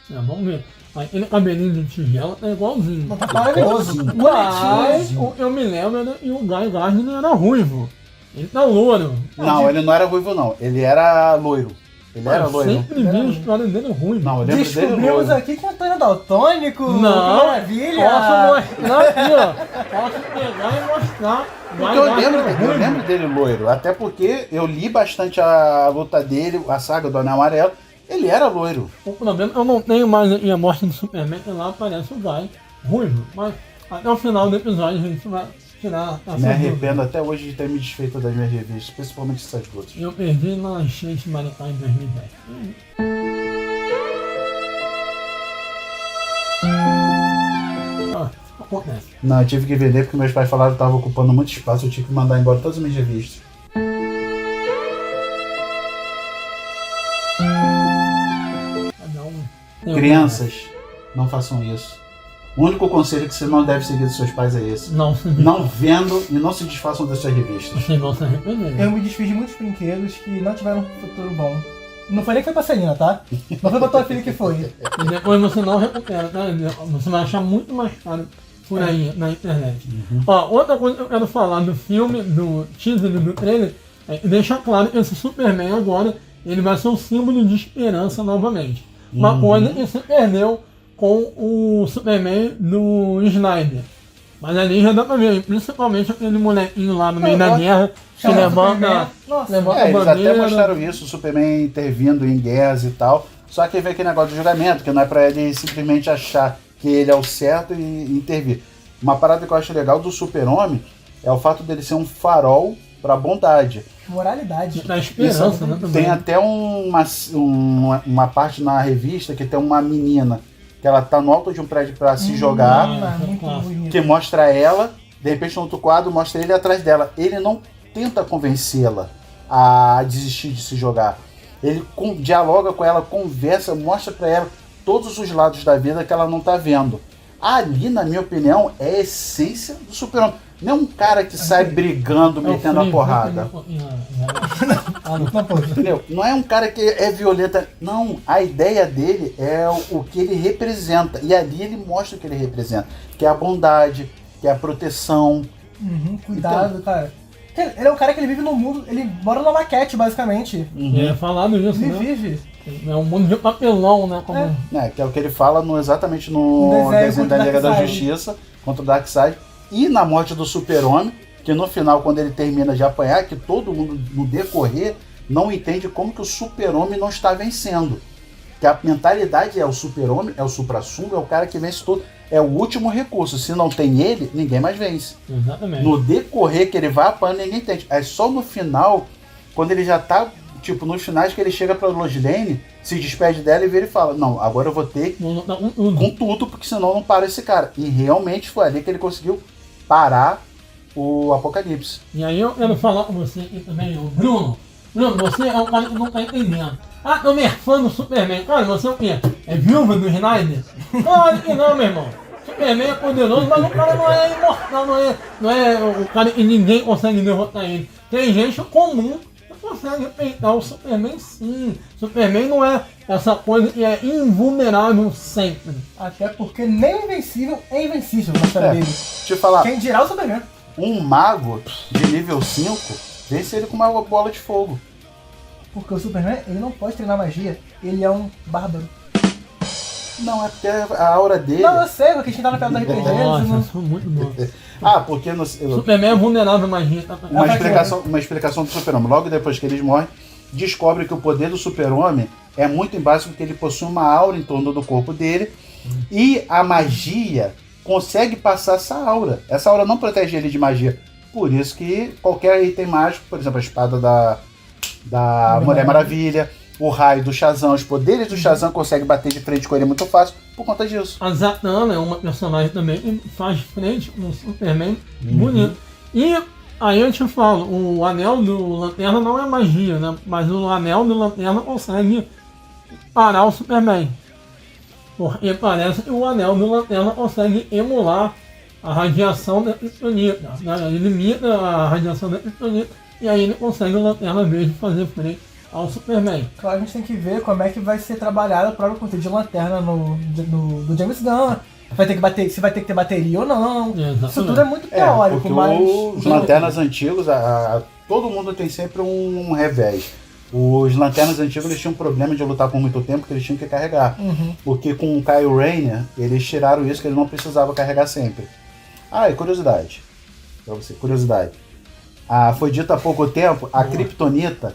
Vamos ver. Aquele cabelinho de tigela é igualzinho. Não, tá maravilhoso. Mas eu me lembro que o Guy Gardner era ruivo. Ele tá louro. Não, ele não era ruivo não. Ele era loiro. Ele era loiro. Sempre vi a história dele ruim. Não, eu lembro dele Descobrimos loiro. aqui que é Antônio Daltônico. Não, Que maravilha. posso mostrar aqui, ó. Posso pegar e mostrar. Porque eu lembro dele loiro. Até porque eu li bastante a luta dele, a saga do Anel Amarelo. Ele era loiro. O problema, eu não tenho mais aqui a morte do Superman, e lá aparece o Guy ruivo. Mas até o final do episódio a gente vai tirar essa Me arrependo até hoje de ter me desfeito das minhas revistas, principalmente essas duas. Eu perdi na enchente Maricá em 2010. Acontece. Não, eu tive que vender porque meus pais falaram que estava ocupando muito espaço, eu tive que mandar embora todas as minhas revistas. Crianças, não façam isso. O único conselho que você não deve seguir dos seus pais é esse. Não vendo e não se desfaçam das suas revistas. Você não se arrepender. Eu me desfiz de muitos brinquedos que não tiveram um futuro bom. Não foi nem que foi pra Celina, tá? Não foi pra tua filha que foi. E depois você não recupera, tá? Você vai achar muito mais caro por aí na internet. Ó, outra coisa que eu quero falar do filme, do teaser e do trailer, é que deixa claro que esse Superman agora, ele vai ser um símbolo de esperança novamente. Uma coisa que se perdeu com o Superman do Snyder. Mas ali já dá pra ver, principalmente aquele molequinho lá no meio da guerra, que levanta a Eles bandeira. até mostraram isso, o Superman intervindo em guerras e tal. Só que vem aquele negócio de julgamento, que não é pra ele simplesmente achar que ele é o certo e intervir. Uma parada que eu acho legal do Super-Homem é o fato dele ser um farol pra bondade. Moralidade. Da esperança, né? Tem até uma parte na revista que tem uma menina que ela tá no alto de um prédio pra se jogar, Muito bonito. que mostra ela, de repente no outro quadro mostra ele atrás dela. Ele não tenta convencê-la a desistir de se jogar. Ele dialoga com ela, conversa, mostra pra ela todos os lados da vida que ela não tá vendo. Ali, na minha opinião, é a essência do Super-Homem. Não é um cara que sai brigando, metendo a porrada. Entendeu? Não é um cara que é violento. Não, a ideia dele é o que ele representa. E ali ele mostra o que ele representa. Que é a bondade, que é a proteção. Cuidado, cara. Ele é um cara que ele vive no mundo, ele mora numa maquete, basicamente. É falado isso, Ele né? vive. É um mundo de papelão, né? Como... Que é o que ele fala exatamente no desenho da Liga da Justiça contra o Darkseid. E na morte do Super-Homem, que no final, quando ele termina de apanhar, que todo mundo no decorrer não entende como que o Super-Homem não está vencendo. Que a mentalidade é o Super-Homem, é o supra-sumo, é o cara que vence tudo. é o último recurso. Se não tem ele, ninguém mais vence. Exatamente. No decorrer que ele vai apanhando, ninguém entende. É só no final, quando ele já tá, tipo, nos finais que ele chega pra Lois Lane, se despede dela e vira e fala, não, agora eu vou ter com tudo, porque senão não para esse cara. E realmente foi ali que ele conseguiu parar o Apocalipse. E aí eu quero falar com você aqui também, o Bruno. Bruno, você é um cara que não tá entendendo. Ah, tô nerfando o Superman. Cara, você é o quê? É viúva do Snyder? Claro que não, meu irmão. Superman é poderoso, mas o cara não é imortal, não é o cara que ninguém consegue derrotar ele. Tem gente comum que consegue peitar o Superman sim. Superman não é essa coisa que é invulnerável sempre. Até porque nem o Invencível é invencível na história dele. Deixa eu falar, Quem dirá o Superman? um mago de nível 5 vence ele com uma bola de fogo. Porque o Superman, ele não pode treinar magia. Ele é um bárbaro. Não, até a aura dele... Não, eu sei, porque a gente tá na pedra da RPG. Nossa, não... eu sou muito bom. Ah, porque no, Superman é vulnerável à magia. Tá? uma explicação do Super-Homem. Logo depois que eles morrem, descobre que o poder do Super-Homem é muito em base porque ele possui uma aura em torno do corpo dele e a magia consegue passar essa aura. Essa aura não protege ele de magia. Por isso que qualquer item mágico, por exemplo, a espada da Mulher Maravilha, o raio do Shazam, os poderes do Shazam conseguem bater de frente com ele muito fácil por conta disso. A Zatanna é uma personagem também que faz frente com o Superman bonito. E aí eu te falo, o anel do Lanterna não é magia, né? Mas o anel do Lanterna consegue parar o Superman. Porque parece que o anel do Lanterna consegue emular a radiação da kryptonita, né? Ele limita a radiação da kryptonita e aí ele consegue o Lanterna Verde fazer frente ao Superman. Claro, a gente tem que ver como é que vai ser trabalhado o próprio conceito de lanterna do James Gunn. Vai ter que bater, se vai ter que ter bateria ou não. Exatamente. Isso tudo é muito teórico, porque mas... os lanternas antigos, todo mundo tem sempre um revés. Os lanternas antigos eles tinham um problema de lutar por muito tempo que eles tinham que carregar. Porque com o Kyle Rayner, eles tiraram isso que ele não precisava carregar sempre. Ah, e curiosidade. Pra você, curiosidade. Foi dito há pouco tempo, a Kryptonita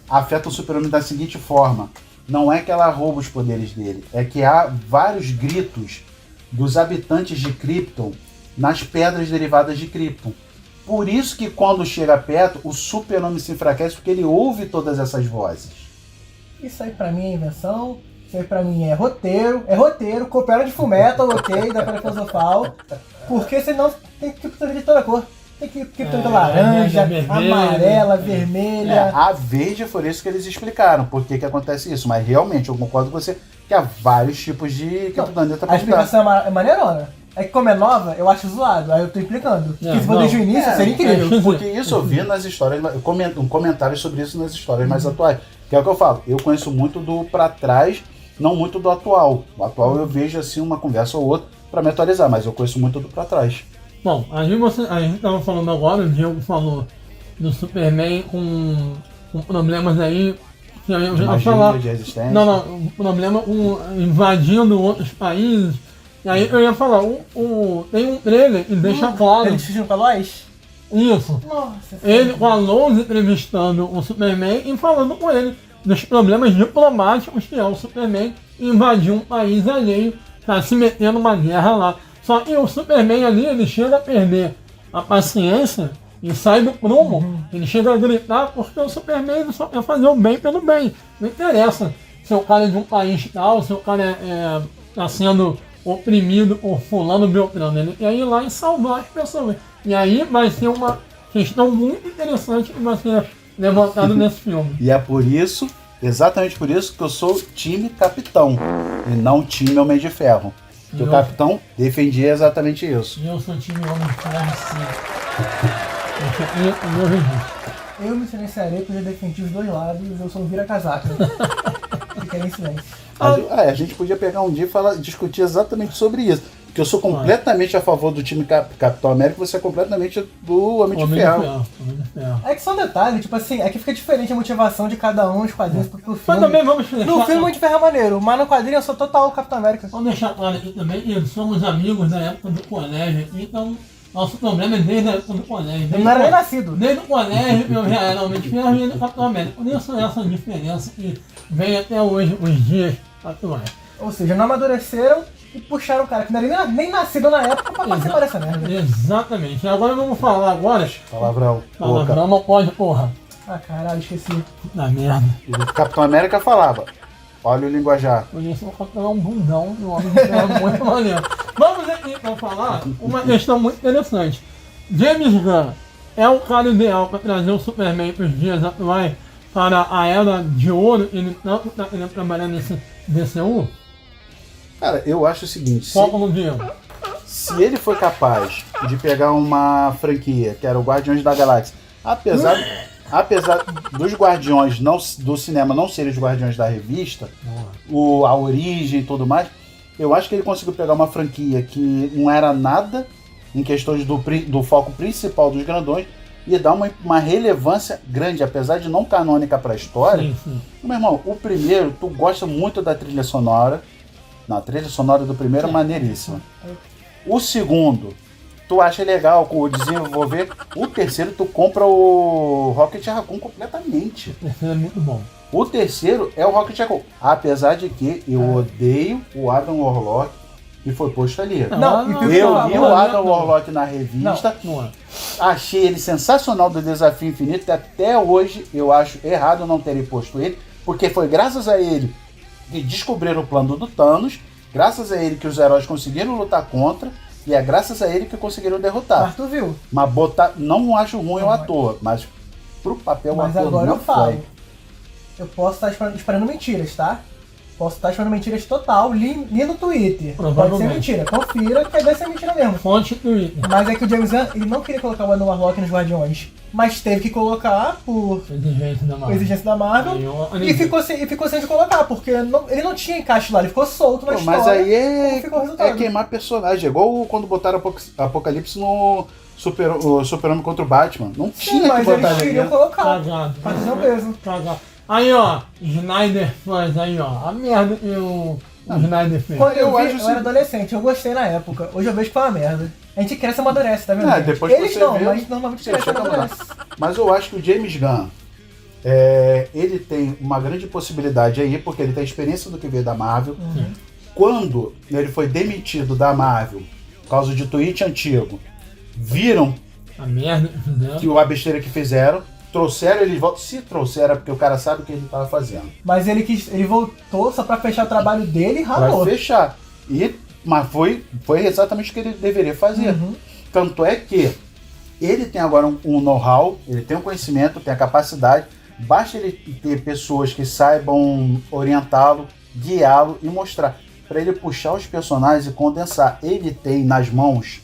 afeta o Super-Homem da seguinte forma. Não é que ela rouba os poderes dele, é que há vários gritos dos habitantes de Krypton nas pedras derivadas de Krypton. Por isso que quando chega perto, o Super-Homem se enfraquece porque ele ouve todas essas vozes. Isso aí pra mim é invenção, isso aí pra mim é roteiro, coopera de Fullmetal, ok, da Pedra Filosofal, porque senão tem que ter de toda cor. Tem que ter laranja, amarela, vermelha. A verde foi isso que eles explicaram, por que acontece isso. Mas realmente, eu concordo com você que há vários tipos de Kryptonita pra A explicação é maneirona. É que como é nova, eu acho zoado. Aí eu tô implicando. Porque se for desde o início, seria incrível. Porque isso eu vi nas histórias, um comentário sobre isso nas histórias mais atuais. Que é o que eu falo, eu conheço muito do pra trás, não muito do atual. O atual eu vejo assim uma conversa ou outra pra me atualizar, mas eu conheço muito do pra trás. Bom, a gente estava falando agora, o Diego falou do Superman com problemas aí, que eu já falar. De resistência. Não, o problema invadindo outros países. E aí eu ia falar, tem um trailer que deixa claro. Eles fugiram pra Lois? Isso. Nossa. Ele com a Lois entrevistando o Superman e falando com ele dos problemas diplomáticos que é o Superman invadir um país alheio, tá se metendo numa guerra lá. Só que o Superman ali, ele chega a perder a paciência e sai do prumo. Ele chega a gritar porque o Superman ele só quer fazer o bem pelo bem. Não interessa se o cara é de um país tal, se o cara tá sendo oprimido por fulano Beltrano. Ele quer ir lá e salvar as pessoas. E aí vai ser uma questão muito interessante que vai ser levantada nesse filme. E é por isso, exatamente por isso, que eu sou time Capitão e não time Homem de Ferro. Porque o Capitão defendia exatamente isso. E eu sou time Homem de Ferro, sim. Eu me silenciarei porque eu já defendi os dois lados, eu sou um vira-casaca. Fiquei em silêncio. A gente podia pegar um dia e discutir exatamente sobre isso. Porque eu sou completamente a favor do time Capitão América e você é completamente do Homem de Ferro. É que só um detalhe, tipo assim, é que fica diferente a motivação de cada um, os quadrinhos pro filme. Mas também vamos deixar... No filme o Homem de Ferro é maneiro, mas no quadrinho eu sou total Capitão América. Vamos deixar claro aqui também que somos amigos da época do colégio, então nosso problema é desde a época do colégio. Eu não era nem nascido. Desde o colégio eu já era Homem de Ferro e ele Capitão América. Por isso essa diferença que vem até hoje, os dias atuais. Ou seja, não amadureceram e puxaram o cara que não era nem nascido na época pra participar dessa merda. Exatamente. Agora vamos falar agora. Palavrão. Palavrão não pode, porra. Ah, caralho, esqueci. Na merda. E o Capitão América falava, olha o linguajar. Por isso o Capitão é um bundão e o homem é muito maneiro. Vamos aqui então falar uma questão muito interessante. James Gunn é o cara ideal para trazer o Superman para os dias atuais, para a era de ouro, ele tanto está querendo trabalhar nesse DCU? Cara, eu acho o seguinte, Foco no dia. se ele foi capaz de pegar uma franquia, que era o Guardiões da Galáxia, apesar dos Guardiões do cinema não serem os Guardiões da revista, a origem e tudo mais, eu acho que ele conseguiu pegar uma franquia que não era nada em questões do foco principal dos grandões e dar uma relevância grande, apesar de não canônica para a história. Sim, sim. Meu irmão, o primeiro, tu gosta muito da trilha sonora. Não, a trilha sonora do primeiro é maneiríssima. O segundo, tu acha legal com o desenvolver. O terceiro, tu compra o Rocket Raccoon completamente. Esse é muito bom. O terceiro é o Rocket Raccoon. Apesar de que eu odeio o Adam Warlock que foi posto ali. Não, eu vi o Adam Warlock na revista. Não é. Achei ele sensacional do Desafio Infinito. E até hoje eu acho errado não terem posto ele. Porque foi graças a ele que descobriram o plano do Thanos. Graças a ele que os heróis conseguiram lutar contra. E é graças a ele que conseguiram derrotar. Mas tu viu? Mas não acho ruim o ator. Mas pro papel o Mas ator agora não eu falo. foi. Eu posso estar esperando mentiras, tá? Posso estar esperando mentiras total. Li no Twitter. Pode ser Provavelmente. mentira. Confira que deve ser mentira mesmo. Fonte Twitter. Mas é que o James Gunn, ele não queria colocar o Adam Warlock nos Guardiões. Mas teve que colocar por Exigência da Marvel. exigência da Marvel. Aí, E ficou sem de colocar, porque ele não tinha encaixe lá. Ele ficou solto na Pô, história. mas aí como ficou o resultado. é queimar personagem. É igual quando botaram Apocalipse no Super-Homem contra o Batman. Não Sim, tinha que mas eles botar ele. queriam colocar. Cagado. Fazer o mesmo. Cagado. Aí, ó. Snyder faz aí, ó. A merda que o Snyder fez. Quando eu Eu vi, acho eu assim- era adolescente, eu gostei na época. Hoje eu vejo que foi uma merda. A gente cresce e amadurece, tá vendo? Ah, gente? depois Eles você não, vê, mas normalmente você cresce e chega a mudar. amadurece. Mas eu acho que o James Gunn, ele tem uma grande possibilidade aí, porque ele tem experiência do que veio da Marvel. Quando ele foi demitido da Marvel, por causa de tweet antigo, viram A merda que fizeram. que a besteira que fizeram, trouxeram ele de volta. Se trouxeram, é porque o cara sabe o que ele estava fazendo. Mas ele voltou só pra fechar o trabalho dele e Pra ralou. fechar. Mas foi exatamente o que ele deveria fazer. Tanto é que ele tem agora um know-how, ele tem um conhecimento, tem a capacidade. Basta ele ter pessoas que saibam orientá-lo, guiá-lo e mostrar. Para ele puxar os personagens e condensar. Ele tem nas mãos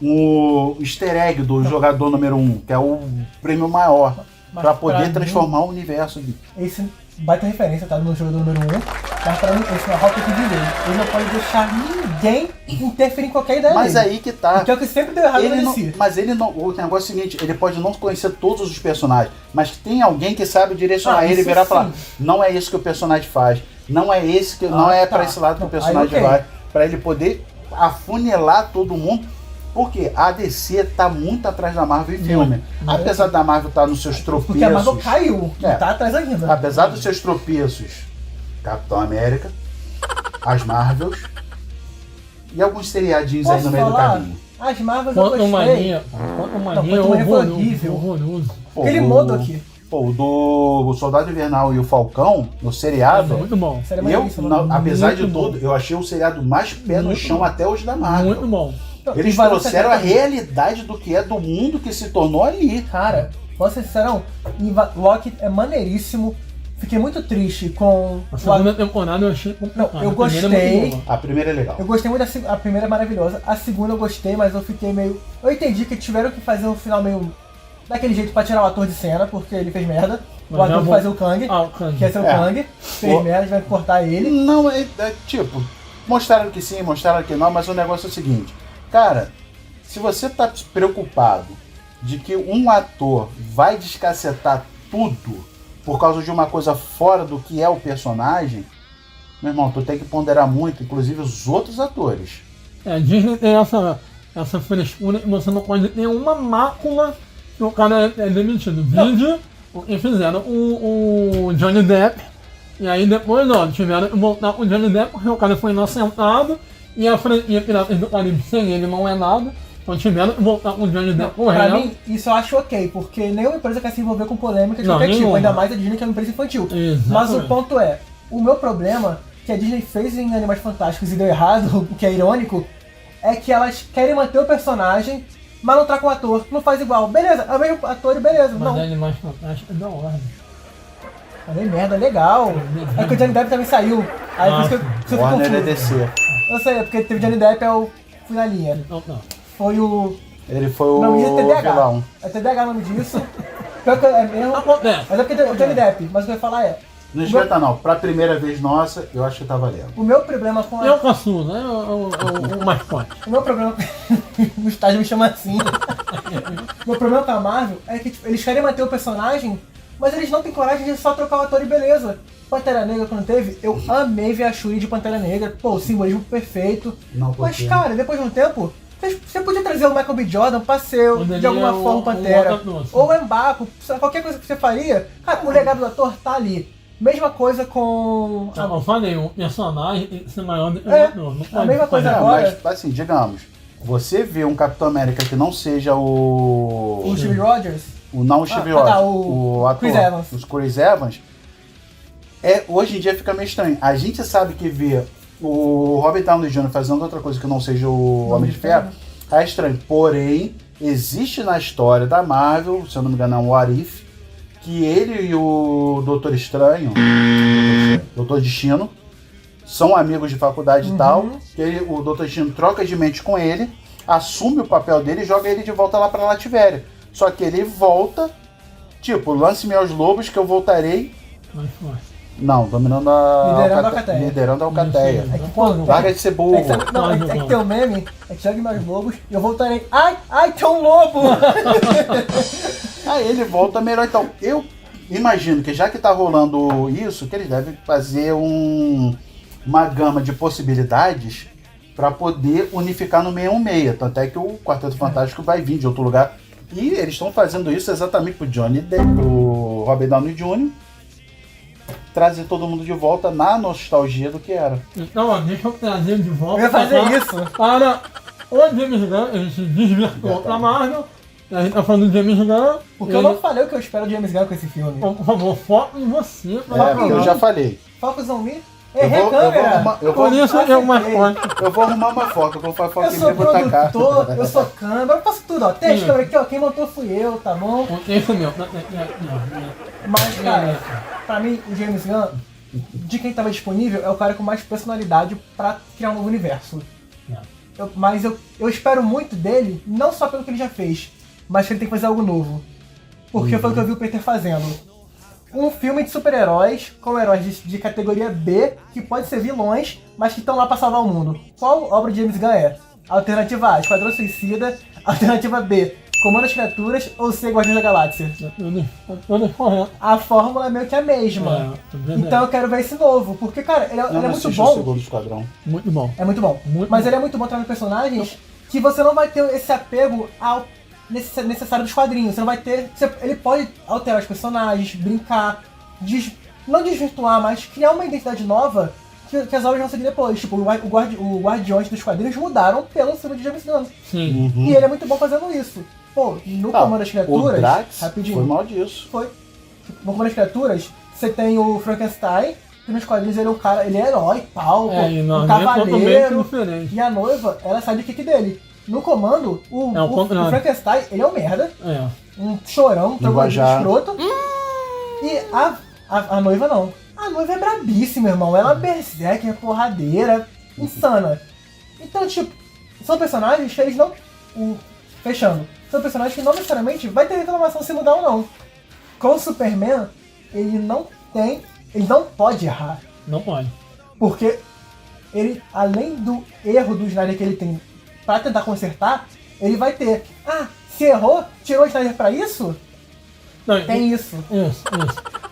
o easter egg do jogador número 1, que é o prêmio maior, Mas para poder pra mim- transformar o universo. Esse baita referência, tá? No jogador número 1. Mas pra mim, esse know-how tem que vir dele. Ele não pode deixar ninguém interferir em qualquer ideia Mas dele. aí que tá. Que é o que sempre deu errado Ele no não, DC. mas ele não. O negócio é o seguinte: ele pode não conhecer todos os personagens, mas tem alguém que sabe direcionar ele e isso virar e falar: sim. não é isso que o personagem faz, não é esse que não é tá. pra esse lado que o Não, personagem aí, ok. vai, pra ele poder afunilar todo mundo. Porque a DC tá muito atrás da Marvel em filme. Apesar da Marvel estar nos seus tropeços. Porque a Marvel caiu. É. E tá atrás ainda. Apesar dos seus tropeços, Capitão América, as Marvels e alguns seriadinhos aí Posso no meio do falar? caminho. As Marvels eu Quanto gostei. mania. Quanto mania é Quanto Mania foi horroroso. horrível. Horroroso. Pô, Aquele modo aqui. Pô, o Soldado Invernal e o Falcão, no seriado, Muito bom. Sério, eu, maneiríssimo. apesar de Muito bom. tudo, eu achei o seriado mais pé no chão até hoje da Marvel. Muito bom. Eles E valeu trouxeram a 70. realidade do que é do mundo que se tornou ali. Cara, posso ser sincerão? Loki é maneiríssimo. Fiquei muito triste com A segunda temporada eu achei complicado. Não, eu A primeira é gostei. muito boa. A primeira é legal. Eu gostei muito a primeira é maravilhosa. A segunda eu gostei, mas eu fiquei meio. Eu entendi que tiveram que fazer um final meio daquele jeito pra tirar o ator de cena, porque ele fez merda. O Mas já ator que vou- fazia o Kang, Ah, o Kang. que ia ser o É. Kang, fez merda, tiveram que cortar ele. Não, tipo, mostraram que sim, mostraram que não, mas o negócio é o seguinte, cara, se você tá preocupado de que um ator vai descacetar tudo por causa de uma coisa fora do que é o personagem, meu irmão, tu tem que ponderar muito, inclusive os outros atores. É, Disney tem essa frescura que você não pode ter uma mácula que o cara é demitido. Vídeo, o que fizeram o Johnny Depp, e aí depois, ó, tiveram que voltar com o Johnny Depp porque o cara foi inocentado E a franquia Piratas do Caribe sem ele não é nada. Então tiveram que voltar com o Johnny Depp Pra correndo. mim, isso eu acho ok, porque nenhuma empresa quer se envolver com polêmica de Não, qualquer tipo, nenhuma. ainda mais a Disney que é uma empresa infantil. Exatamente. Mas o ponto é, o meu problema, que a Disney fez em Animais Fantásticos e deu errado, o que é irônico, é que elas querem manter o personagem, mas não troca o ator, não faz igual. Beleza, é o mesmo ator e beleza. Mas Não, Animais Fantásticos é da hora. falei merda, legal. É que o Johnny Depp também saiu. Aí por isso que eu fico Warner é confuso. DC. Eu sei, é porque teve Johnny Depp, é o fui na linha. Então, não. Foi o... Ele foi O o nome disso é TDAH. vilão. É TDAH o nome disso. Pior que é mesmo. Acontece. Mas é porque o Johnny Depp. Mas o que eu ia falar é... Não esquenta não, pra primeira vez nossa, eu acho que tá valendo. O meu problema com É o a... caçula, né? O mascote. O meu problema... o estágio me chama assim. O meu problema com a Marvel é que tipo, eles querem manter o personagem, mas eles não têm coragem de só trocar o ator e beleza. Pantera Negra, quando teve, eu amei ver a Shuri de Pantera Negra. Pô, o simbolismo perfeito. Não, por Mas, quê? cara, depois de um tempo, você podia trazer o Michael B. Jordan pra ser, Poderia de alguma forma, o Pantera. outro ator, sim. Ou o M'Baku, qualquer coisa que você faria. Cara, o legado do ator tá ali. Mesma coisa com... Eu falei, o personagem tem que ser maior do que o É, ator. Não a pode mesma coisa fazer. Não, agora- mas assim, digamos, você vê um Capitão América que não seja o... O Steve Rogers. Não o Steve Ah, Rogers, tá, o ator, Chris Evans. os Chris Evans, hoje em dia fica meio estranho. A gente sabe que ver o Robert Downey Jr. fazendo outra coisa que não seja o Homem de Ferro é estranho. Porém, existe na história da Marvel, se eu não me engano é um What If, que ele e o Doutor Estranho, Doutor Destino, são amigos de faculdade e tal, que o Doutor Destino troca de mente com ele, assume o papel dele e joga ele de volta lá pra Lativéria. Só que ele volta, tipo, lance-me aos lobos que eu voltarei. Mas foi. Não, dominando a Liderando a Alcateia. Liderando a Alcateia. É que, pô, Larga de ser burro. É que tem um meme, é que jogue mais lobos e eu voltarei. Ai, tem um lobo! Aí ele volta melhor. Então, eu imagino que já que tá rolando isso, que eles devem fazer uma gama de possibilidades para poder unificar no 616. Tanto é que o Quarteto Fantástico vai vir de outro lugar. E eles estão fazendo isso exatamente pro Johnny Depp, pro Robert Downey Jr., trazer todo mundo de volta na nostalgia do que era. Então, ó, deixa eu trazer de volta. Eu ia fazer pra cá isso. Para o James Gunn, ele se desvirtuou pra Marvel. E a gente tá falando do James Gunn. Porque eu não falei o que eu espero de James Gunn com esse filme. Por favor, foca em você. Eu já falei. Focus on me. Eu Errei vou- a câmera. Por isso é o mascote. Eu vou arrumar uma foto, eu vou fazer foto Eu em sou mim e vou tacar. produtor, eu sou câmera, eu faço tudo, ó. Tem as câmeras aqui, ó. Quem montou fui eu, tá bom? Esse é meu. Mas, cara, pra mim, o James Gunn, de quem tava disponível, é o cara com mais personalidade pra criar um novo universo. Mas eu espero muito dele, não só pelo que ele já fez, mas que ele tem que fazer algo novo. Porque foi o que eu vi o Peter fazendo. Um filme de super-heróis, com heróis de categoria B, que pode ser vilões, mas que estão lá pra salvar o mundo. Qual obra de James Gunn é? Alternativa A, Esquadrão Suicida. Alternativa B, Comando das Criaturas. Ou C, Guardiões da Galáxia. Tudo correto. A fórmula é meio que a mesma. Então eu quero ver esse novo, porque, cara, ele é Não muito assisti o bom. segundo esquadrão. Muito bom. É muito bom. Muito Mas bom. ele é muito bom trazendo personagens que você não vai ter esse apego ao necessário dos quadrinhos. Você não vai ter. Ele pode alterar os personagens, brincar, não desvirtuar, mas criar uma identidade nova que as obras vão seguir depois. Tipo, o Guardiões dos quadrinhos mudaram pelo filme de James Gunn. Sim. E ele é muito bom fazendo isso. Pô, no Comando das O Criaturas. Drax Rapidinho. foi mal disso. Foi. No Comando das Criaturas, você tem o Frankenstein, que nos quadrinhos ele é um cara, ele é herói, pau, E não, um é totalmente cavaleiro. diferente. E a noiva, ela sabe o que dele. No Comando, o Frankenstein, ele é um merda, É. um chorão, um Linguajar. escroto. E a noiva não. A noiva é brabíssima, irmão. Ela é berserker, porradeira, insana. Então, tipo, são personagens que eles não... Fechando. São personagens que não necessariamente vai ter reclamação se mudar ou não. Com o Superman, ele não pode errar. Não pode. Porque ele, além do erro do Snyder que ele tem pra tentar consertar, ele vai ter... se errou, tirou o Snyder pra isso? Não, Tem isso. Isso.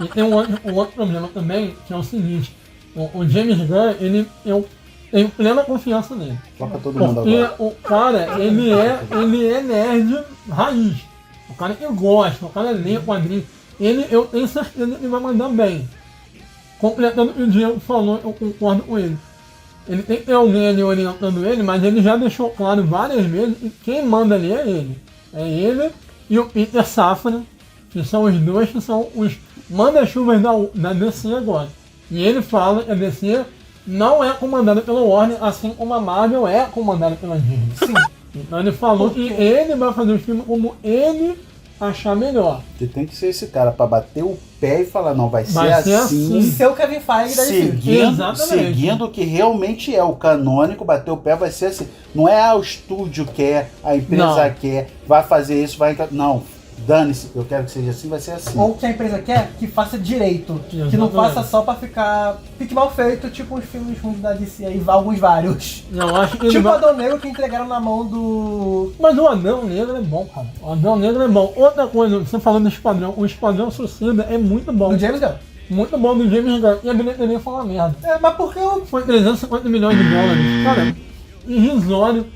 E tem um outro problema também, que é o seguinte. O James Gunn, eu tenho plena confiança nele. Toca todo mundo Porque agora. o cara, ele é nerd raiz. O cara que gosta, o cara lê quadrinhos. Eu tenho certeza que ele vai mandar bem. Completando o que o Diego falou, eu concordo com ele. ele tem que ter alguém ali orientando ele, mas ele já deixou claro várias vezes que quem manda ali é ele. É ele e o Peter Safran, que são os dois que são os manda-chuvas da DC agora. E ele fala que a DC não é comandada pela Warner, assim como a Marvel é comandada pela Disney. Sim. Então ele falou que ele vai fazer o filme como ele achar melhor. Você tem que ser esse cara pra bater o pé e falar, não, vai ser ser assim. E ser o Kevin Feige da DC. Exatamente. Seguindo o que realmente é o canônico, bater o pé vai ser assim. Não é o estúdio quer, a empresa quer, vai fazer isso, vai... Não, dane-se, eu quero que seja assim, vai ser assim. Ou que a empresa quer que faça direito. Exatamente. Que não faça só pra fique mal feito, tipo os filmes ruins da DC aí, alguns vários. Eu acho que ele Tipo o vai... Adão Negro que entregaram na mão do... Mas o Adão Negro é bom, cara. O Adão Negro é bom. Outra coisa, você falando do Esquadrão, o Esquadrão Suicida é muito bom. do James Gunn. Muito bom do James Gunn. E a bilheteria foi uma merda. Mas porque eu... Foi 350 milhões de dólares. Cara, irrisório.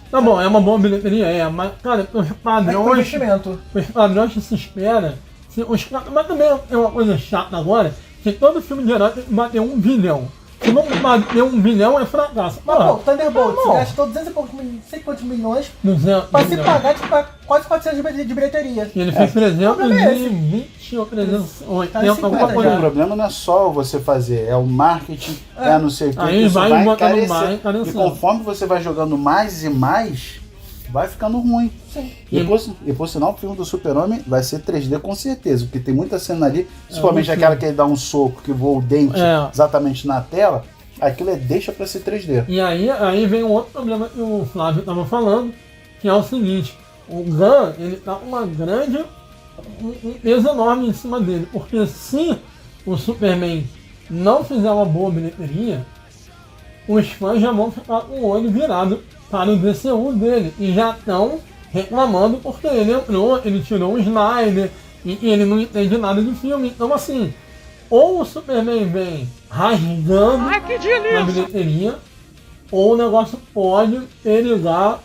Tá bom, é uma boa bilheteria, mas, cara, os padrões... investimento. Os padrões que se espera... Mas também é uma coisa chata agora, que todo filme de herói tem que bater 1 bilhão. Se não bater 1 bilhão é fracasso. Mas pô, Thunderbolt, tá você bom. gastou 200 e poucos, não sei quantos milhões 200 pra se milhões. pagar tipo, quase 400 de bilheteria. E ele fez problema é esse. 320 ou 380, Tá em alguma 50 coisa. O problema não é só você fazer, é o marketing, é não sei o que. Aí Isso vai vai botando encarecer. mais, E encarecendo. conforme você vai jogando mais e mais, vai ficando ruim. Sim. E por sinal, o filme do Super-Homem vai ser 3D com certeza, porque tem muita cena ali, principalmente muito aquela sim. que ele dá um soco que voa o dente exatamente na tela, aquilo deixa pra ser 3D. E aí vem um outro problema que o Flávio estava falando, que é o seguinte, o Gunn, ele tá com um peso enorme em cima dele, porque se o Superman não fizer uma boa bilheteria, os fãs já vão ficar com o olho virado para o DCU dele, e já estão reclamando porque ele entrou, ele tirou o Snyder, e ele não entende nada de filme, então assim, ou o Superman vem rasgando na bilheteria, ou o negócio pode perigar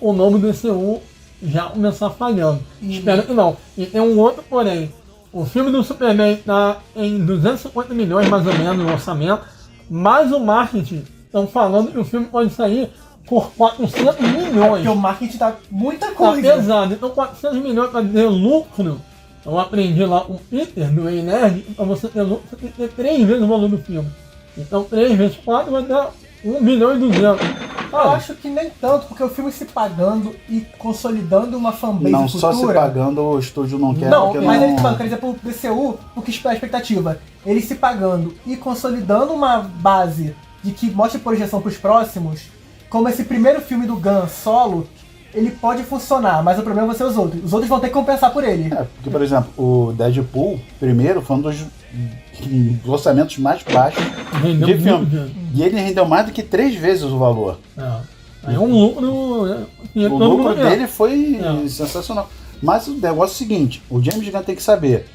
o novo DCU já começar falhando. Espero que não. E tem um outro porém. O filme do Superman está em 250 milhões mais ou menos no orçamento, mas o marketing estão falando que o filme pode sair por 400 milhões. Porque o marketing tá muita Tá coisa. pesado. Então 400 milhões para ter lucro. Eu aprendi lá com o Peter do Ei Nerd, para você ter lucro, você tem que ter 3 vezes o valor do filme. Então 3 vezes 4 vai dar 1 milhão e 200. Eu acho que nem tanto, porque o filme se pagando e consolidando uma fanbase Não futura... só se pagando, o estúdio não quer. Não, porque mas não... ele se pagando, quer dizer, pro DCU, o que espera a expectativa? Ele se pagando e consolidando uma base de que mostre projeção pros próximos, como esse primeiro filme do Gunn solo, ele pode funcionar, mas o problema vai ser os outros. Os outros vão ter que compensar por ele. Porque, por exemplo, o Deadpool, primeiro, foi um dos orçamentos mais baixos Rendeu de muito filme. dinheiro. E ele rendeu mais do que 3 vezes o valor. Aí é um lucro. O lucro dele foi sensacional. Mas o negócio é o seguinte, o James Gunn tem que saber,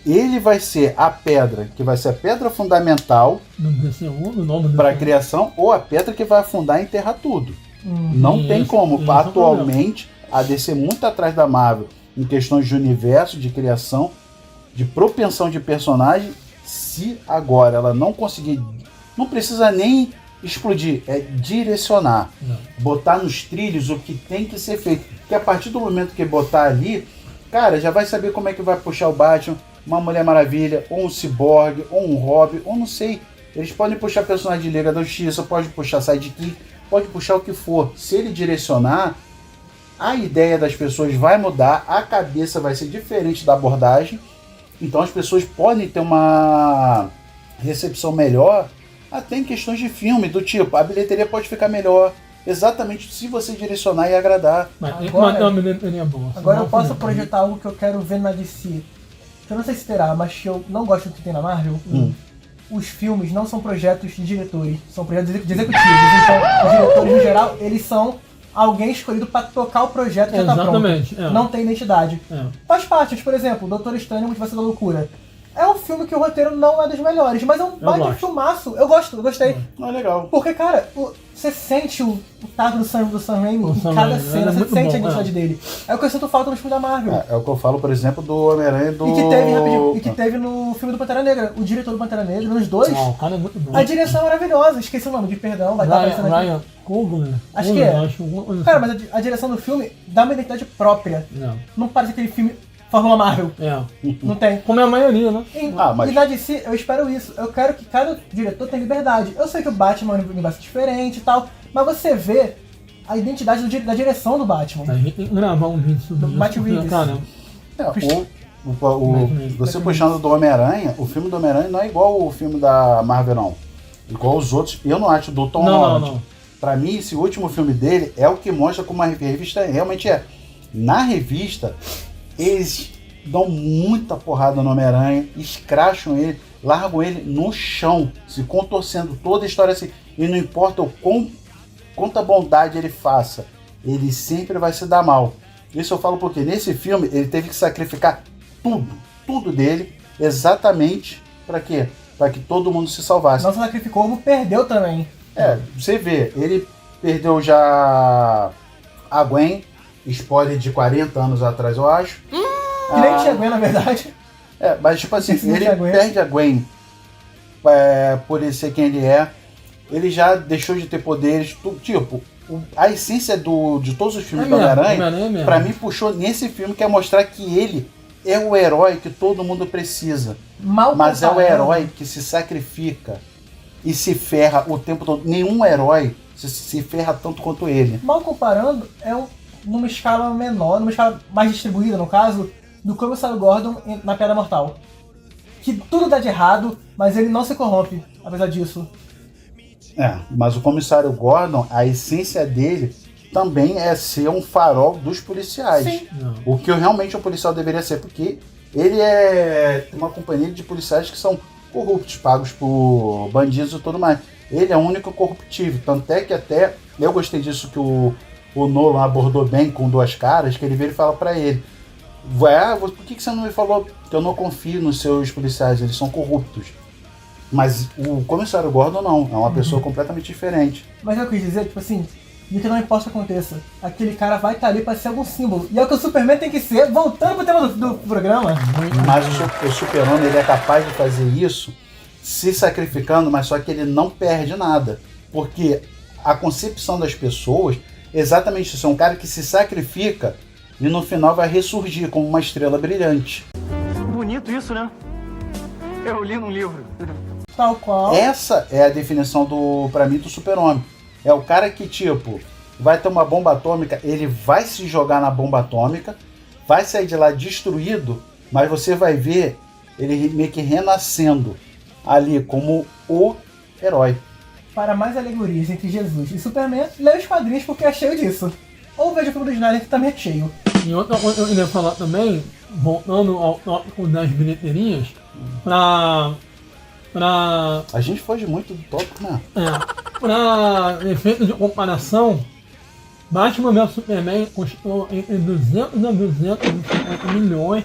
ele vai ser a pedra, que vai ser a pedra fundamental Do DCU, do novo para a DCU. criação, ou a pedra que vai afundar e enterrar tudo. Não tem Isso, como. isso é o Atualmente, a DC muito atrás da Marvel em questões de universo, de criação, de propensão de personagem. Se agora ela não conseguir, não precisa nem explodir, é direcionar. Botar nos trilhos o que tem que ser feito. Porque a partir do momento que botar ali, cara, já vai saber como é que vai puxar o Batman, uma Mulher Maravilha, ou um Cyborg, ou um Robin, ou não sei. Eles podem puxar personagem de Liga da Justiça, pode puxar Sidekick, pode puxar o que for. Se ele direcionar, a ideia das pessoas vai mudar, a cabeça vai ser diferente da abordagem, então as pessoas podem ter uma recepção melhor, até em questões de filme, do tipo, a bilheteria pode ficar melhor, exatamente se você direcionar e agradar. Mas tem que Agora- manter uma bilheteria boa. Agora senão eu posso fica- projetar algo que eu quero ver na DC. Que eu não sei se terá, mas que eu não gosto do que tem na Marvel. Os filmes não são projetos de diretores, são projetos de executivos. Então, os diretores, no geral, eles são alguém escolhido para tocar o projeto que já tá pronto. Exatamente, é. Não tem identidade. É. Faz parte, por exemplo, o Doutor Estranho, Multiverso da Loucura. É um filme que o roteiro não é dos melhores, mas é um baita gosto. filmaço. Eu gostei. Não é legal. Porque, cara, você sente o tato do Sam Raimi em Sam cada Raimi, cena, é você muito sente bom, a identidade dele. É o que eu sinto falta nos filmes da Marvel. É o que eu falo, por exemplo, do Homem-Aranha do... E que teve, rapidinho, e que teve no filme do Pantera Negra. O diretor do Pantera Negra, nos dois, Não, o cara é muito bom. a direção é maravilhosa. Esqueci o nome, de perdão, vai estar aparecendo aqui. Ryan Coogler. Acho que é. Alguma coisa Cara, assim. mas a direção do filme dá uma identidade própria. Não. Não parece aquele filme Fórmula Marvel. É. Não tem. Como é a maioria, né? mas- E na DC, eu espero isso. Eu quero que cada diretor tenha liberdade. Eu sei que o Batman é um universo diferente e tal, mas você vê a identidade da direção do Batman. A gente tem que gravar um vídeo sobre isso. Matt porque, Reeves. cara, Você puxando do Homem-Aranha, o filme do Homem-Aranha não é igual o filme da Marvel, não. Igual os outros, eu não acho do Tom Holland. não. Pra mim, esse último filme dele é o que mostra como a revista realmente é. Na revista, eles dão muita porrada no Homem-Aranha, escracham ele, largam ele no chão, se contorcendo toda a história assim. E não importa o quanta bondade ele faça, ele sempre vai se dar mal. Isso eu falo porque nesse filme ele teve que sacrificar tudo dele, exatamente para quê? Para que todo mundo se salvasse. Não se sacrificou, como perdeu também. Você vê, ele perdeu já a Gwen, spoiler de 40 anos atrás, eu acho. Que nem tinha Gwen, na verdade. Mas tipo assim, Sim, ele a Gwen. perde a Gwen por ele ser quem ele é. Ele já deixou de ter poderes. A essência de todos os filmes do Homem-Aranha, pra mim, puxou nesse filme, que é mostrar que ele é o herói que todo mundo precisa. Mas é o herói que se sacrifica e se ferra o tempo todo. Nenhum herói se ferra tanto quanto ele. Mal comparando, numa escala menor, numa escala mais distribuída, no caso, do Comissário Gordon na Piada Mortal. Que tudo dá de errado, mas ele não se corrompe, apesar disso. Mas o Comissário Gordon, a essência dele também é ser um farol dos policiais. Sim. O que realmente um policial deveria ser, porque ele é uma companhia de policiais que são corruptos, pagos por bandidos e tudo mais. Ele é o único corruptível, tanto é que até eu gostei disso que o Nolan abordou bem com Duas Caras, que ele veio e fala pra ele: por que você não me falou que eu não confio nos seus policiais, eles são corruptos? Mas o Comissário Gordon não, é uma pessoa completamente diferente. Mas eu quis dizer, tipo assim, de que não importa o que aconteça, aquele cara vai estar ali pra ser algum símbolo. E é o que o Superman tem que ser, voltando pro tema do programa. Mas o Super-Homem, ele é capaz de fazer isso se sacrificando, mas só que ele não perde nada. Porque a concepção das pessoas é exatamente isso, é um cara que se sacrifica e no final vai ressurgir como uma estrela brilhante. Bonito isso, né? Eu li num livro. Tal qual. Essa é a definição pra mim, do Super-Homem. É o cara que, vai ter uma bomba atômica, ele vai se jogar na bomba atômica, vai sair de lá destruído, mas você vai ver ele meio que renascendo ali como o herói. Para mais alegorias entre Jesus e Superman, leia os quadrinhos porque é cheio disso. Ou veja o filme do Snyder que também é cheio. E outra coisa que eu queria falar também, voltando ao tópico das bilheterias, pra A gente foge muito do tópico, né? Pra efeito de comparação, Batman vs Superman custou entre 200 a 250 milhões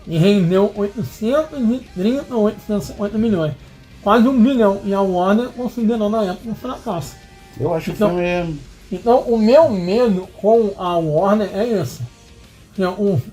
e rendeu 830 a 850 milhões. Quase 1 bilhão. E a Warner considerou na época um fracasso. Eu acho Então- que o filme... Então o meu medo com a Warner é esse.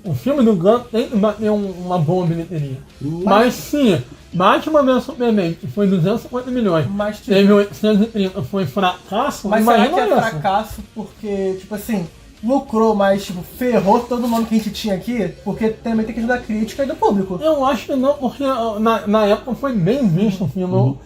O filme do Gunn tem que bater uma boa bilheteria. Mas se Batman vs Superman, que foi 250 milhões, Mas, tipo, teve 830, foi fracasso, mas será imagina que é essa. fracasso porque, tipo assim, lucrou, mas tipo, ferrou todo mundo que a gente tinha aqui? Porque também tem que ajudar a crítica e do público. Eu acho que não, porque na época foi bem visto o filme.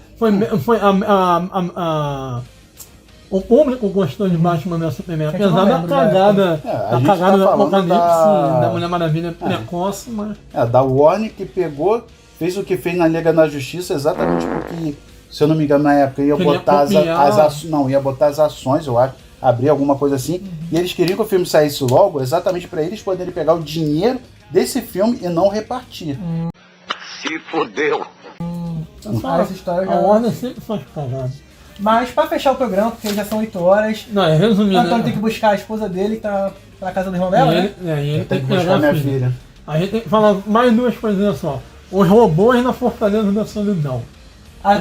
O público gostou de Batman vs Superman, É que eu apesar não da lembro da cagada, a da gente cagada tá do falando Apocalipse, da Mulher Maravilha precoce, mas... da Warner, que pegou, fez o que fez na Liga da Justiça, exatamente porque, se eu não me engano, na época ia Queria botar copiar. ia botar as ações, eu acho, abrir alguma coisa assim, e eles queriam que o filme saísse logo, exatamente para eles poderem pegar o dinheiro desse filme e não repartir. Se fodeu. Essa história A já... Warner sempre faz cagada. Mas pra fechar o programa, porque já são 8 horas, Não, é o resumindo, Antônio tem que buscar a esposa dele, que tá na casa do irmão dela, e né? ele Eu tem tenho que que buscar pegar a minha filha. filha. A gente tem que falar mais duas coisinhas só. Os robôs na Fortaleza da Solidão.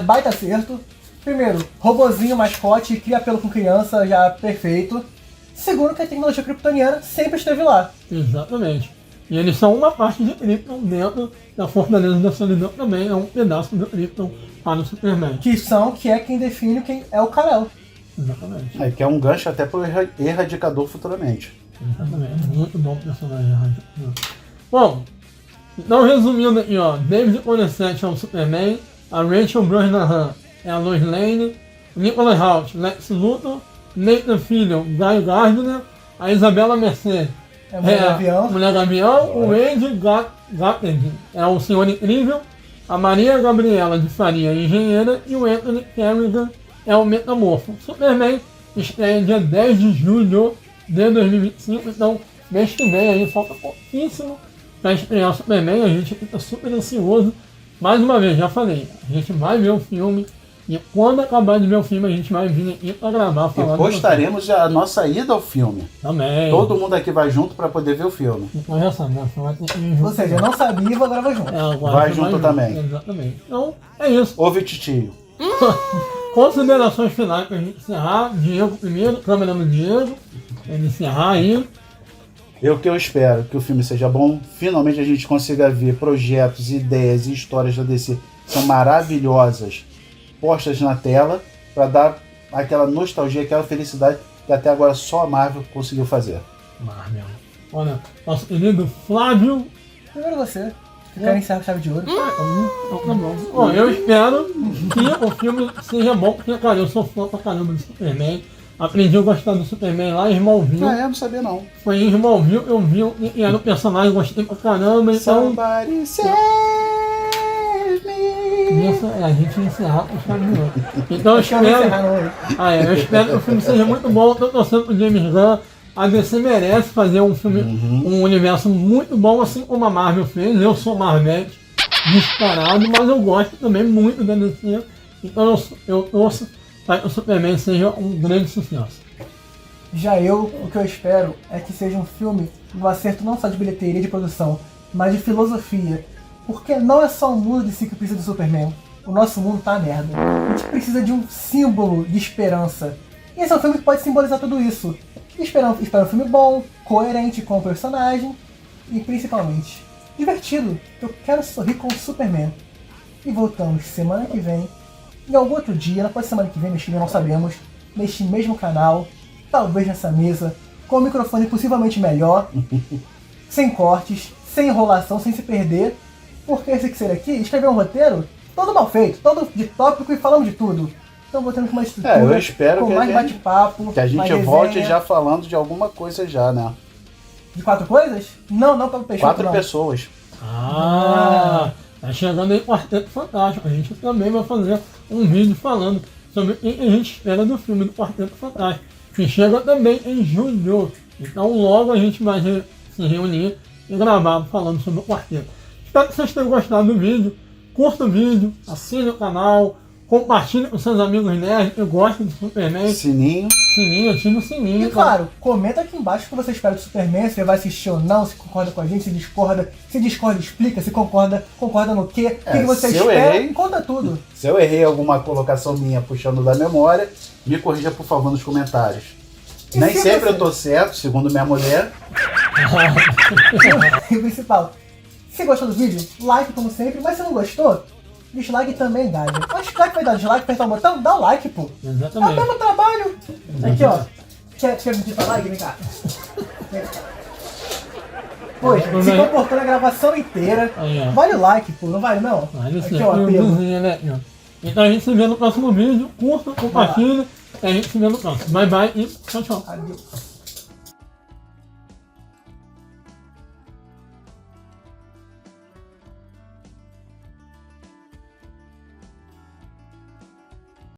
Baita acerto. Primeiro, robozinho, mascote, cria apelo com criança, já perfeito. Segundo, que a tecnologia kryptoniana sempre esteve lá. Exatamente. E eles são uma parte de Krypton dentro da Fortaleza da Solidão também, é um pedaço do Krypton para o Superman. Que é quem define quem é o Kal-El. Exatamente. Que é um gancho até pro Erradicador futuramente. Exatamente. Muito bom personagem. Bom, então resumindo aqui, ó. David Connecticut é o Superman, a Rachel Brosnahan é a Lois Lane, o Nicholas Hoult, Lex Luthor, Nathan Fillion, Guy Gardner, a Isabela Merced É a Mulher Gavião. o Andy Gatling é o Senhor Incrível, a Maria Gabriela de Faria, engenheira, e o Anthony Kerrigan é o Metamorfo. Superman estreia dia 10 de julho de 2025, então mês que vem aí falta pouquíssimo para estrear o Superman, a gente fica super ansioso. Mais uma vez, já falei, a gente vai ver o filme e quando acabar de ver o filme a gente vai vir aqui para gravar falando. E postaremos a nossa ida ao filme. Também. Todo mundo aqui vai junto para poder ver o filme. Olha só, né? Ou seja, eu não sabia e vou gravar junto. Vai junto também. Exatamente. Então, é isso. Ouve, titio. Considerações finais pra gente encerrar. Diego primeiro, câmera no Diego. Pra ele encerrar aí. O que eu espero que o filme seja bom. Finalmente a gente consiga ver projetos, ideias e histórias da DC que são maravilhosas postas na tela para dar aquela nostalgia, aquela felicidade que até agora só a Marvel conseguiu fazer. Marvel. Olha, nosso querido Flávio. Primeiro você. Quero encerrar com chave de ouro. Tá bom. Bom, eu espero que o filme seja bom, porque, cara, eu sou fã pra caramba do Superman. Aprendi a gostar do Superman lá em Smallville. Eu não sabia não. Foi em Smallville, eu vi e era o personagem, gostei pra caramba, então... Somebody save me. Isso é a gente encerrar com chave de ouro. Então eu espero... eu espero que o filme seja muito bom, tô torcendo pro James Gunn. A DC merece fazer um filme, um universo muito bom, assim como a Marvel fez. Eu sou Marvete disparado, mas eu gosto também muito da DC. Então eu torço para que o Superman seja um grande sucesso. Já o que eu espero é que seja um filme no acerto não só de bilheteria e de produção, mas de filosofia. Porque não é só o mundo de si que precisa do Superman. O nosso mundo tá merda. A gente precisa de um símbolo de esperança. E esse é um filme que pode simbolizar tudo isso. Espero um filme bom, coerente com o personagem e principalmente divertido. Eu quero sorrir com o Superman. E voltamos semana que vem, em algum outro dia, na próxima semana que vem, mês não sabemos, neste mesmo canal, talvez nessa mesa, com o microfone possivelmente melhor, sem cortes, sem enrolação, sem se perder, porque esse que ser aqui escreveu um roteiro todo mal feito, todo de tópico e falamos de tudo. Então botamos uma estrutura eu espero com que mais bate-papo, que a gente mais volte resenha. já falando de alguma coisa já, né? De 4 coisas? Não, pelo Peixoto 4 não. pessoas. Tá chegando aí o Quarteto Fantástico. A gente também vai fazer um vídeo falando sobre o que a gente espera do filme do Quarteto Fantástico, que chega também em julho. Então logo a gente vai se reunir e gravar falando sobre o Quarteto. Espero que vocês tenham gostado do vídeo. Curta o vídeo, assine o canal, compartilhe com seus amigos nerds que gostam do Superman. Sininho. Ative o sininho. E claro, comenta aqui embaixo o que você espera do Superman, se você vai assistir ou não, se concorda com a gente, se discorda, explica, se concorda no quê, o que você se eu espera, errei- conta tudo. Se eu errei alguma colocação minha puxando da memória, me corrija por favor nos comentários. E Nem se sempre você- eu tô certo, segundo minha mulher. E o principal, se gostou do vídeo, like como sempre, mas se não gostou, dislike também dá, gente. Mas será que vai dar dislike, apertar o botão? Dá o like, pô. É o Exatamente. mesmo trabalho. Aqui, ó. Quer digitar like? Vem cá. Pô, gente, se comportou na gravação inteira. Aí, ó. Vale o like, pô. Não vale, não? Vale Aqui, sim, ó, apelo. né? Então a gente se vê no próximo vídeo. Curta, compartilha. E a gente se vê no próximo. Bye bye e tchau, tchau. Adeus.